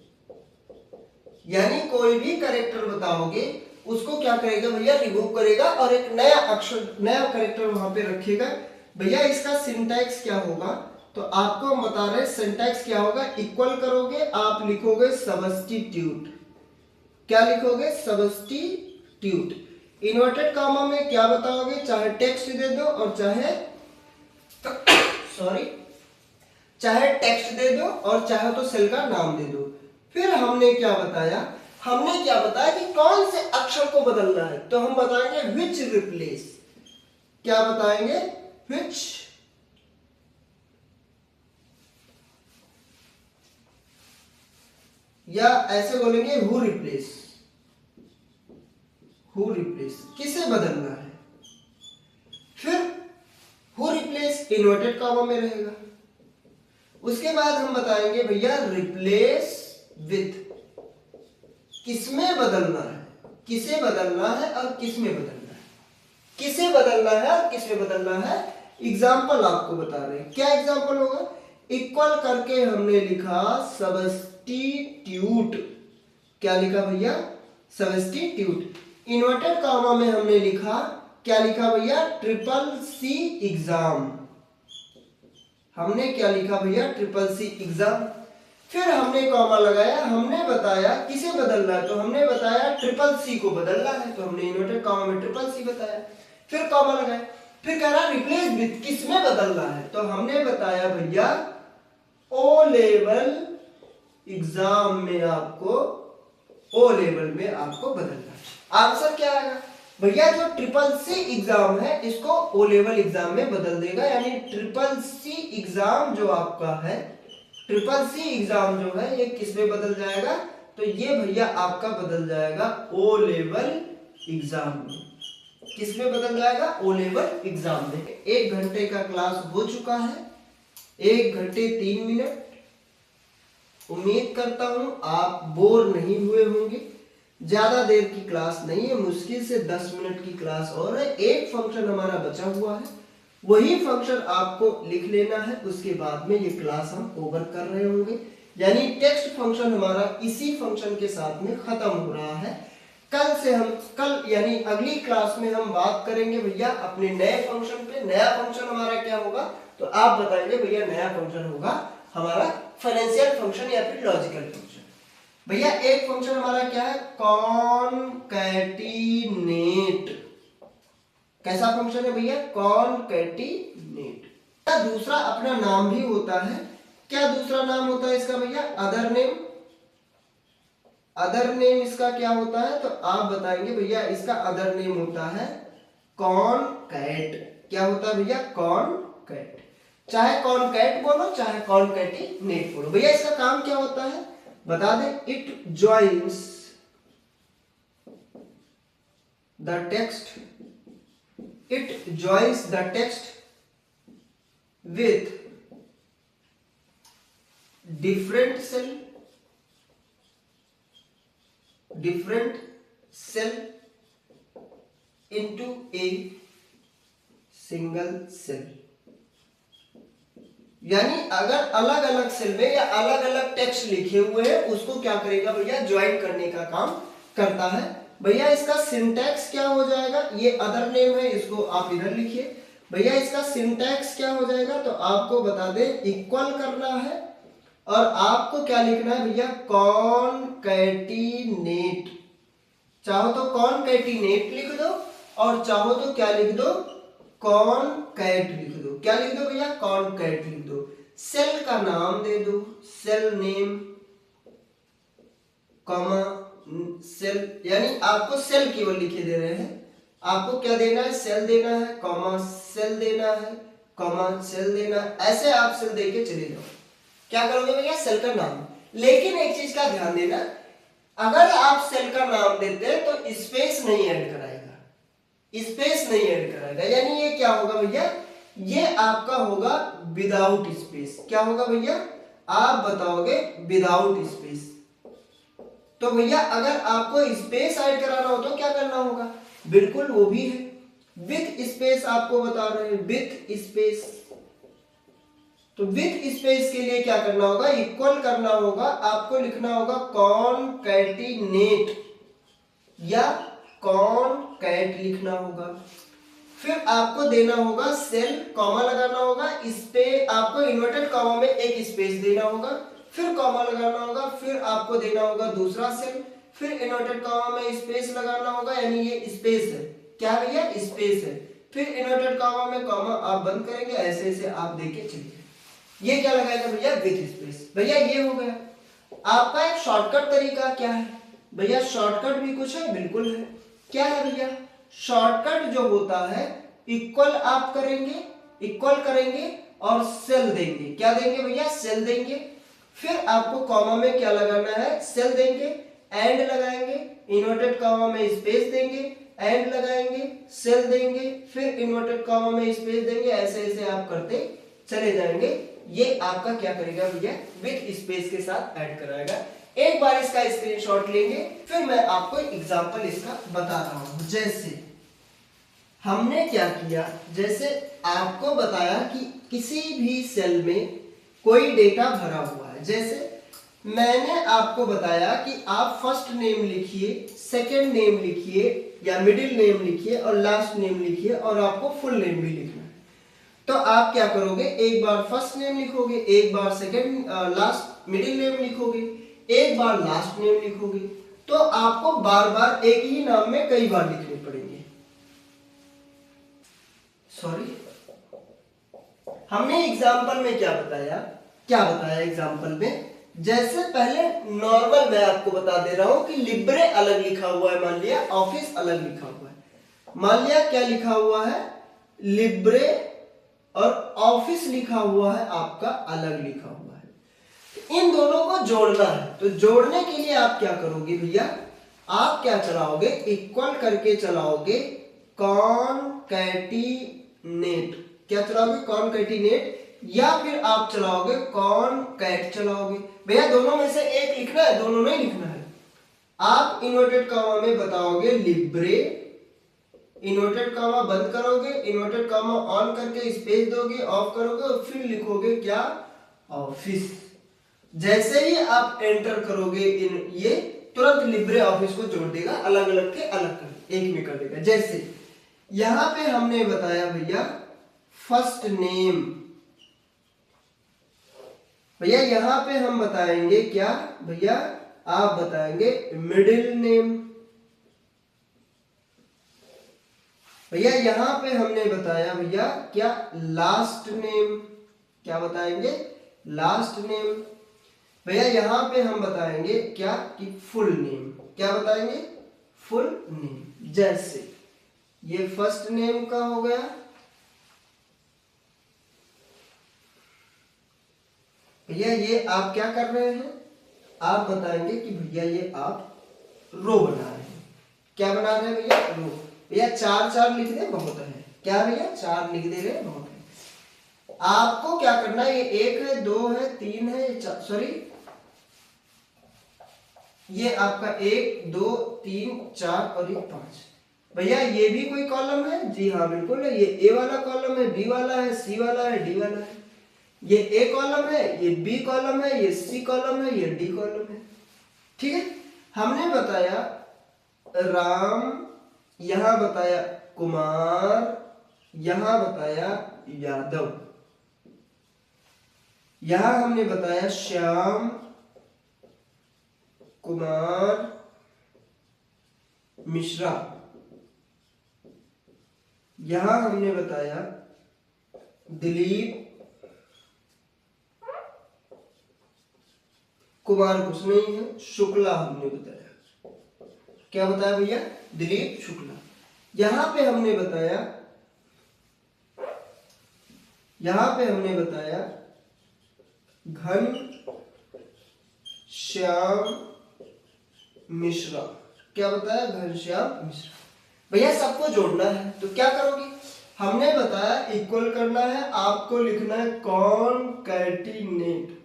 यानी कोई भी कैरेक्टर बताओगे उसको क्या करेगा भैया, रिमूव करेगा और एक नया अक्षर, नया कैरेक्टर वहां पे रखेगा। भैया इसका सिंटैक्स क्या होगा, तो आपको हम बता रहे हैं सिंटैक्स क्या होगा, इक्वल करोगे आप लिखोगे सब्स्टिट्यूट। क्या लिखोगे, सब्स्टिट्यूट। इन्वर्टेड कॉमा में क्या बताओगे, चाहे टेक्स्ट दे दो और चाहे चाहे टेक्स्ट दे दो और चाहे तो सेल का नाम दे दो। फिर हमने क्या बताया कि कौन से अक्षर को बदलना है, तो हम बताएंगे विच रिप्लेस। क्या बताएंगे, विच, या ऐसे बोलेंगे हु रिप्लेस। किसे बदलना है। फिर हु रिप्लेस इन्वर्टेड कॉमा में रहेगा। उसके बाद हम बताएंगे भैया रिप्लेस विथ, किसमें बदलना है, किसे बदलना है और किसमें बदलना है, किसे बदलना है और किसमें बदलना है। एग्जाम्पल आपको बता रहे हैं, क्या एग्जाम्पल होगा, इक्वल करके हमने लिखा सब्स्टिट्यूट। क्या लिखा भैया, सब्स्टिट्यूट। इन्वर्टेड कॉमा में हमने लिखा, क्या लिखा भैया, ट्रिपल सी एग्जाम। हमने क्या लिखा भैया, ट्रिपल सी एग्जाम। फिर हमने कॉमा लगाया, हमने बताया किसे बदलना है, तो हमने बताया ट्रिपल सी को बदलना है, तो हमने इन्वर्टेड कॉमा में ट्रिपल सी बताया। फिर कॉमा लगाया, फिर कह रहा रिप्लेस विथ, किसमें बदलना है, तो हमने बताया भैया ओ लेवल एग्जाम में आपको, ओ लेवल में आपको बदलना है। आंसर क्या आएगा भैया, जो ट्रिपल सी एग्जाम है इसको ओ लेवल एग्जाम में बदल देगा, यानी ट्रिपल सी एग्जाम जो आपका है, ट्रिपल सी एग्जाम जो है ये किस में बदल जाएगा, तो ये भैया आपका बदल जाएगा ओ लेवल एग्जाम में। किस में बदल जाएगा, ओ लेवल एग्जाम में। 1 घंटे का क्लास हो चुका है, 1 घंटे 3 मिनट। उम्मीद करता हूं आप बोर नहीं हुए होंगे। ज्यादा देर की क्लास नहीं है, मुश्किल से 10 मिनट की क्लास और है। एक फंक्शन हमारा बचा हुआ है, वही फंक्शन आपको लिख लेना है, उसके बाद में ये क्लास हम ओवर कर रहे होंगे। यानी टेक्स्ट फंक्शन हमारा इसी फंक्शन के साथ में खत्म हो रहा है। कल यानी अगली क्लास में हम बात करेंगे भैया अपने नए फंक्शन पे। नया फंक्शन हमारा क्या होगा, तो आप बताएंगे भैया नया फंक्शन होगा हमारा फाइनेंशियल फंक्शन या फिर लॉजिकल फंक्शन। भैया एक फंक्शन हमारा क्या है, कॉनकैटिनेट। कैसा फंक्शन है भैया, कॉनकैटिनेट। दूसरा अपना नाम भी होता है। क्या दूसरा नाम होता है इसका भैया, अदर नेम। अदर नेम इसका क्या होता है, तो आप बताएंगे भैया इसका अदर नेम होता है कॉनकैट। क्या होता है भैया, कॉनकैट। चाहे कॉनकैट बोलो चाहे कॉनकैटिनेट बोलो। भैया इसका काम क्या होता है बता दें, it joins the text, it joins the text with different cell into a single cell। यानी अगर अलग अलग सेल में या अलग अलग टेक्स्ट लिखे हुए हैं उसको क्या करेगा भैया, ज्वाइन करने का काम करता है। भैया इसका सिंटैक्स क्या हो जाएगा, ये अदर नेम है, इसको आप इधर लिखिए। भैया इसका सिंटैक्स क्या हो जाएगा, तो आपको बता दें इक्वल करना है और आपको क्या लिखना है भैया, कॉनकैटिनेट। चाहो तो कॉनकैटिनेट लिख दो और चाहो तो क्या लिख दो, कॉनकैट लिख दो। क्या लिख दो भैया, कॉनकैट लिख दो। सेल का नाम दे दो, सेल नेम कॉमा सेल, यानी आपको सेल केवल लिखे दे रहे हैं। आपको क्या देना है, सेल देना है, कॉमा सेल देना है, कॉमा सेल देना है। ऐसे आप सेल देके चले जाओ। क्या करोगे भैया, सेल का नाम। लेकिन एक चीज का ध्यान देना, अगर आप सेल का नाम देते हैं तो स्पेस नहीं ऐड कराएगा, स्पेस नहीं ऐड कराएगा। यानी ये क्या होगा भैया, ये आपका होगा विदाउट स्पेस। क्या होगा भैया, आप बताओगे विदाउट स्पेस। तो भैया अगर आपको स्पेस ऐड कराना हो तो क्या करना होगा, बिल्कुल वो भी है, विथ स्पेस आपको बता रहे हैं, विथ स्पेस। तो विथ स्पेस के लिए क्या करना होगा, इक्वल करना होगा। आपको लिखना होगा कॉनकैटिनेट या कॉनकैट लिखना होगा। फिर आपको देना होगा सेल, कॉमा लगाना होगा, इस पे आपको इन्वर्टेड कॉमा में एक स्पेस देना होगा, फिर कॉमा लगाना होगा, फिर आपको देना होगा दूसरा सेल, फिर इन्वर्टेड कॉमा में स्पेस लगाना होगा, यानी ये स्पेस है, क्या भैया स्पेस है, फिर इन्वर्टेड कॉमा में कॉमा आप बंद करेंगे, ऐसे ऐसे आप देके चलिए। ये क्या लगाएगा भैया विथ स्पेस। भैया ये हो गया। आपका एक शॉर्टकट तरीका क्या है भैया, शॉर्टकट भी कुछ है, बिल्कुल है। क्या है भैया, शॉर्टकट जो होता है इक्वल आप करेंगे, इक्वल करेंगे और सेल देंगे, क्या देंगे भैया सेल देंगे, फिर आपको कॉमा में क्या लगाना है सेल देंगे, एंड लगाएंगे, इन्वर्टेड कॉमा में स्पेस देंगे, एंड लगाएंगे, सेल देंगे, फिर इन्वर्टेड कॉमा में स्पेस देंगे, ऐसे ऐसे आप करते चले जाएंगे। ये आपका क्या करेगा भैया विथ स्पेस के साथ ऐड कराएगा। एक बार इसका स्क्रीनशॉट लेंगे, फिर मैं आपको एग्जांपल इसका बता रहा हूं। जैसे हमने क्या किया, जैसे आपको बताया कि किसी भी सेल में कोई डेटा भरा हुआ है, जैसे मैंने आपको बताया कि आप फर्स्ट नेम लिखिए, सेकंड नेम लिखिए या मिडिल नेम लिखिए और लास्ट नेम लिखिए और आपको फुल नेम भी लिखना है। तो आप क्या करोगे, एक बार फर्स्ट नेम लिखोगे, एक बार सेकंड लास्ट मिडिल नेम लिखोगे, एक बार लास्ट नेम लिखोगे, तो आपको बार बार एक ही नाम में कई बार लिखने पड़ेंगे। सॉरी, हमने एग्जाम्पल में क्या बताया एग्जाम्पल में, जैसे पहले नॉर्मल मैं आपको बता दे रहा हूं कि लिब्रे अलग लिखा हुआ है, मान लिया ऑफिस अलग लिखा हुआ है, मान लिया क्या लिखा हुआ है लिब्रे और ऑफिस लिखा हुआ है आपका अलग लिखा हुआ है। इन दोनों को जोड़ना है, तो जोड़ने के लिए आप क्या करोगे भैया, आप क्या चलाओगे इक्वल करके चलाओगे कॉनकैटिनेट, क्या चलाओगे कॉनकैटिनेट, या फिर आप चलाओगे कॉनकैट चलाओगे। भैया दोनों में से एक लिखना है, दोनों नहीं लिखना है। आप इन्वर्टेड कॉमा में बताओगे लिब्रे, इन्वर्टेड कॉमा बंद करोगे, इन्वर्टेड कॉमा ऑन करके स्पेस दोगे, ऑफ करोगे और फिर लिखोगे क्या ऑफिस। जैसे ही आप एंटर करोगे ये तुरंत लिब्रे ऑफिस को जोड़ देगा, अलग अलग के अलग कर एक में कर देगा। जैसे यहां पे हमने बताया भैया फर्स्ट नेम, भैया यहां पे हम बताएंगे क्या भैया, आप बताएंगे मिडिल नेम, भैया यहां पे हमने बताया भैया क्या लास्ट नेम, क्या बताएंगे लास्ट नेम, भैया यहां पे हम बताएंगे क्या कि फुल नेम, क्या बताएंगे फुल नेम। जैसे ये फर्स्ट नेम का हो गया, भैया ये आप क्या कर रहे हैं, आप बताएंगे कि भैया ये आप रो बना रहे हैं, क्या बना रहे हैं भैया रो। भैया चार चार लिख दे बहुत है, क्या भैया चार लिख दे रहे बहुत है। आपको क्या करना है, ये एक है, दो है, तीन है, सॉरी ये आपका एक दो तीन चार और ये पांच। भैया ये भी कोई कॉलम है, जी हाँ बिल्कुल है, ये ए वाला कॉलम है, बी वाला है, सी वाला है, डी वाला है। ये ए कॉलम है, ये बी कॉलम है, ये सी कॉलम है, ये डी कॉलम है। ठीक है, हमने बताया राम, यहां बताया कुमार, यहां बताया यादव, यहां हमने बताया श्याम, कुमार, मिश्रा, यहां हमने बताया दिलीप, कुमार कुछ नहीं है, शुक्ला हमने बताया, क्या बताया भैया दिलीप शुक्ला। यहां पे हमने बताया, यहां पे हमने बताया घन श्याम मिश्रा, क्या बताया घनश्याम मिश्रा। भैया सबको जोड़ना है तो क्या करोगे, हमने बताया इक्वल करना है, आपको लिखना है कॉनकैटिनेट,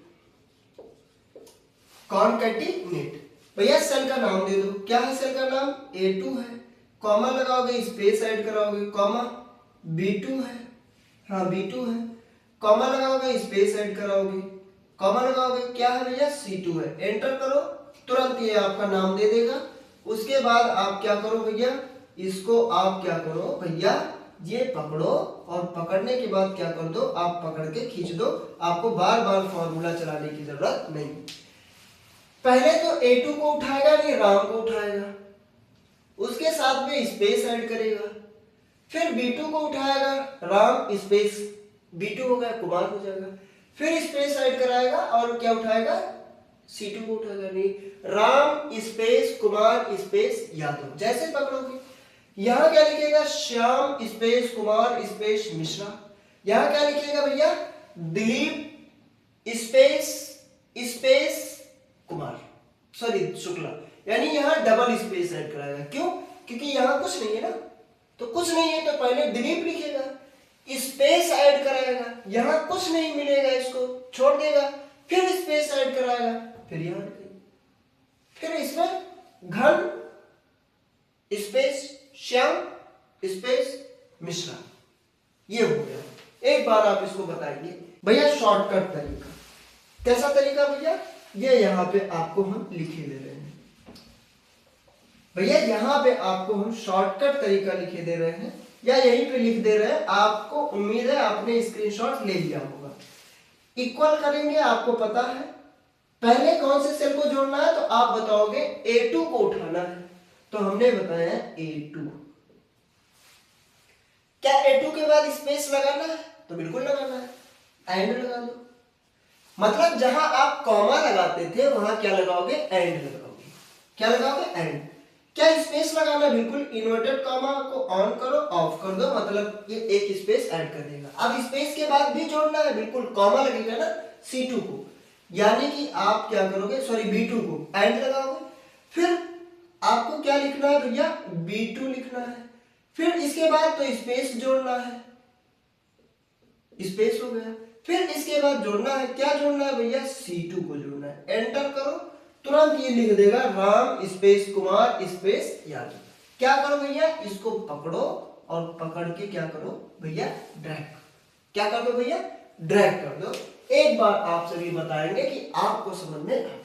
कॉनकैटिनेट। भैया सेल का नाम दे दो, क्या है सेल का नाम A2 है, कॉमा लगाओगे स्पेस ऐड कराओगे, कॉमा B2 है, हाँ B2 है, कॉमा लगाओगे स्पेस ऐड कराओगे, कॉमा लगाओगे, क्या है भैया C2 है, एंटर करो, तुरंत ये आपका नाम दे देगा। उसके बाद आप क्या करो भैया, इसको आप क्या करो भैया ये पकड़ो और पकड़ने के बाद क्या कर दो, आप पकड़ के खींच दो, आपको बार बार फॉर्मूला चलाने की जरूरत नहीं। पहले तो A2 को उठाएगा, नहीं राम को उठाएगा, उसके साथ में स्पेस ऐड करेगा, फिर B2 को उठाएगा, राम स्पेस B2 हो गया, कुमार हो जाएगा, फिर स्पेस ऐड कराएगा और क्या उठाएगा, C2 को उठाएगा, नहीं राम स्पेस कुमार स्पेस यादव। जैसे पकड़ोगे यहां क्या लिखेगा, श्याम स्पेस कुमार स्पेस मिश्रा। यहां क्या लिखेगा भैया, Dilip space space Kumar, sorry Shukla, यानी यहां डबल स्पेस ऐड कराएगा। क्यों, क्योंकि यहां कुछ नहीं है ना, तो कुछ नहीं है तो पहले दिलीप लिखेगा, स्पेस ऐड कराएगा, यहां कुछ नहीं मिलेगा, इसको छोड़ देगा, फिर स्पेस ऐड कराएगा, फिर यहां लिखेगा, फिर इसमें घन स्पेस श्याम स्पेस मिश्रा, ये हो गया। एक बार आप इसको बताएंगे भैया शॉर्टकट तरीका, कैसा तरीका भैया, ये यहां पे आपको हम लिखे दे रहे हैं भैया, यहां पे आपको हम शॉर्टकट तरीका लिखे दे रहे हैं या यहीं पे लिख दे रहे हैं। आपको उम्मीद है आपने स्क्रीनशॉट ले लिया होगा। इक्वल करेंगे, आपको पता है पहले कौन से सेल को जोड़ना है, तो आप बताओगे A2 को उठाना है, तो हमने बताया A2। क्या A2 के बाद स्पेस लगाना है, तो बिल्कुल लगाना है, एंड लगा दो। मतलब जहां आप कॉमा लगाते थे वहां क्या लगाओगे, एंड लगाओगे। क्या लगाओगे, एंड। क्या स्पेस लगाना, बिल्कुल इन्वर्टेड कॉमा को ऑन करो, ऑफ कर दो, मतलब ये एक स्पेस ऐड कर देगा। अब स्पेस के बाद भी जोड़ना है, बिल्कुल कॉमा लगेगा ना C2 को, यानी कि आप क्या करोगे, सॉरी B2 को एंड लगाओगे, फिर आपको क्या लिखना है भैया, B2 लिखना है, फिर इसके बाद तो स्पेस जोड़ना है, स्पेस हो गया, फिर इसके बाद जोड़ना है, क्या जोड़ना है भैया, C2 को जोड़ना है, एंटर करो, तुरंत ये लिख देगा राम स्पेस कुमार स्पेस यादव। क्या करो भैया, इसको पकड़ो और पकड़ के क्या करो भैया, ड्रैग। क्या कर दो भैया, ड्रैग कर दो। एक बार आप सभी बताएंगे कि आपको समझ में आ गया।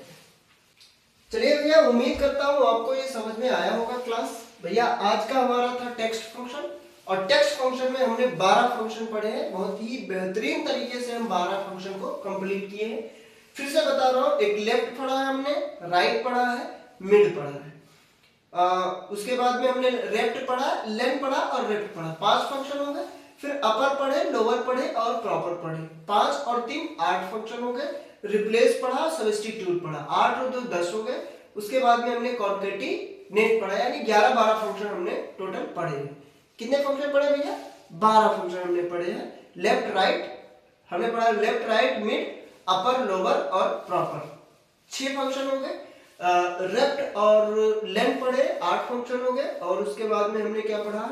चलिए भैया, उम्मीद करता हूं आपको ये समझ में आया होगा क्लास। भैया आज का हमारा था टेक्स्ट फंक्शन, और टेक्स्ट फंक्शन में हमने 12 फंक्शन पढ़े हैं। बहुत ही बेहतरीन तरीके से हम 12 फंक्शन को कंप्लीट किए हैं। फिर से बता रहा हूं, एक लेफ्ट पढ़ा है हमने, राइट पढ़ा है, मिड पढ़ा है, उसके बाद में हमने लेफ्ट पढ़ा, लेंथ पढ़ा और रेक्ट पढ़ा, 5 फंक्शन हो गए। फिर अपर पढ़े, लोअर पढ़े और प्रॉपर पढ़े, 5 और 3 8 फंक्शन हो गए। रिप्लेस पढ़ा, सब्स्टिट्यूट पढ़ा, 8 और 2 10 हो गए। उसके बाद में हमने कॉन्केटिनेट पढ़ा, यानी 11-12 फंक्शन हमने टोटल पढ़े हैं। कितने फंक्शन पढ़े भैया, 12 फंक्शन हमने पढ़े हैं। लेफ्ट राइट हमने पढ़ा, left right mid upper lower और प्रॉपर, 6 फंक्शन हो गए। रेक्ट और लेंथ पढ़े, 8 फंक्शन हो गए। और उसके बाद में हमने क्या पढ़ा,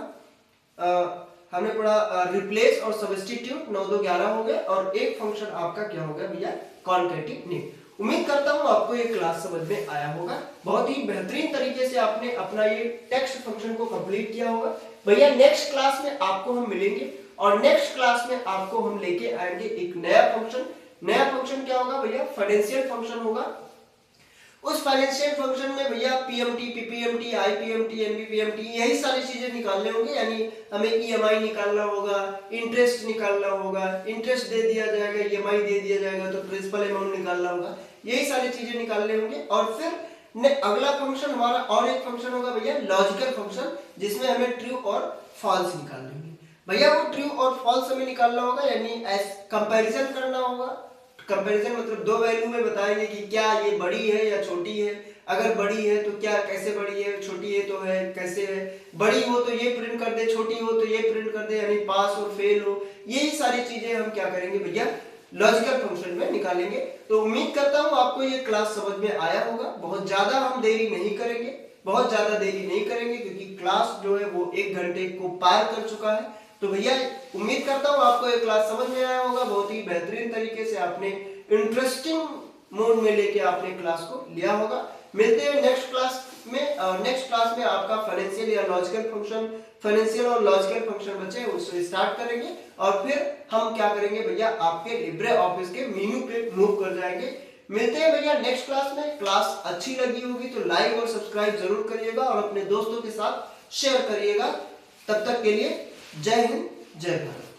हमने पढ़ा रिप्लेस और सब्स्टिट्यूट, 9 2 11 हो गए। और एक फंक्शन आपका क्या हो गया भैया, कॉन्केटिनेट। उम्मीद करता हूं आपको ये क्लास समझ में आया होगा। बहुत ही बेहतरीन तरीके से आपने अपना ये टेक्स्ट फंक्शन को कंप्लीट किया होगा। भैया नेक्स्ट क्लास में आपको हम मिलेंगे, और नेक्स्ट क्लास में आपको हम लेके आएंगे एक नया फंक्शन। नया फंक्शन क्या होगा भैया, फाइनेंशियल फंक्शन होगा। उस फाइनेंशियल फंक्शन में भैया पीएमटी, पीपीएमटी, आईपीएमटी, एनबीपीएमटी, यही सारी चीजें निकालने होंगे। यानी हमें ईएमआई निकालना होगा, इंटरेस्ट निकालना होगा, इंटरेस्ट दे दिया जाएगा, ईएमआई दे दिया जाएगा तो प्रिंसिपल अमाउंट निकालना होगा, यही सारी चीजें निकालने होंगे। और फिर अगला फंक्शन हमारा और एक फंक्शन होगा भैया लॉजिकल फंक्शन, जिसमें हमें ट्रू और फॉल्स निकालने होंगे। भैया वो ट्रू और फॉल्स हमें निकालना होगा, यानी कंपैरिजन करना होगा। कंपैरिजन मतलब दो वैल्यू में बताएंगे कि क्या ये बड़ी है या छोटी है। अगर बड़ी है तो क्या, कैसे बड़ी है, छोटी है तो है कैसे है, बड़ी हो तो ये प्रिंट कर दे, छोटी हो तो ये प्रिंट कर दे, यानी पास और फेल हो। यही सारी चीजें हम क्या करेंगे भैया लॉजिकल फंक्शन में निकालेंगे। तो उम्मीद करता हूं आपको ये क्लास समझ में आया होगा। बहुत ज्यादा हम देरी नहीं करेंगे, बहुत ज्यादा देरी नहीं करेंगे, क्योंकि क्लास जो है वो 1 घंटे को पार कर चुका है। तो भैया उम्मीद करता हूं आपको ये क्लास समझ में आया होगा। बहुत ही बेहतरीन तरीके से आपने इंटरेस्टिंग मोड में लेके आपने क्लास को लिया होगा। मिलते हैं नेक्स्ट क्लास में, और नेक्स्ट क्लास में आपका फाइनेंशियल या लॉजिकल फंक्शन, फाइनेंशियल और लॉजिकल फंक्शन बचे उसको स्टार्ट करेंगे। और फिर हम क्या करेंगे भैया, आपके लिब्रे ऑफिस के मेनू पे मूव कर जाएंगे। मिलते हैं भैया नेक्स्ट क्लास में। क्लास अच्छी लगी होगी तो लाइक और सब्सक्राइब जरूर करिएगा, और अपने दोस्तों के साथ शेयर करिएगा। तब तक के लिए जय हिंद, जय भारत।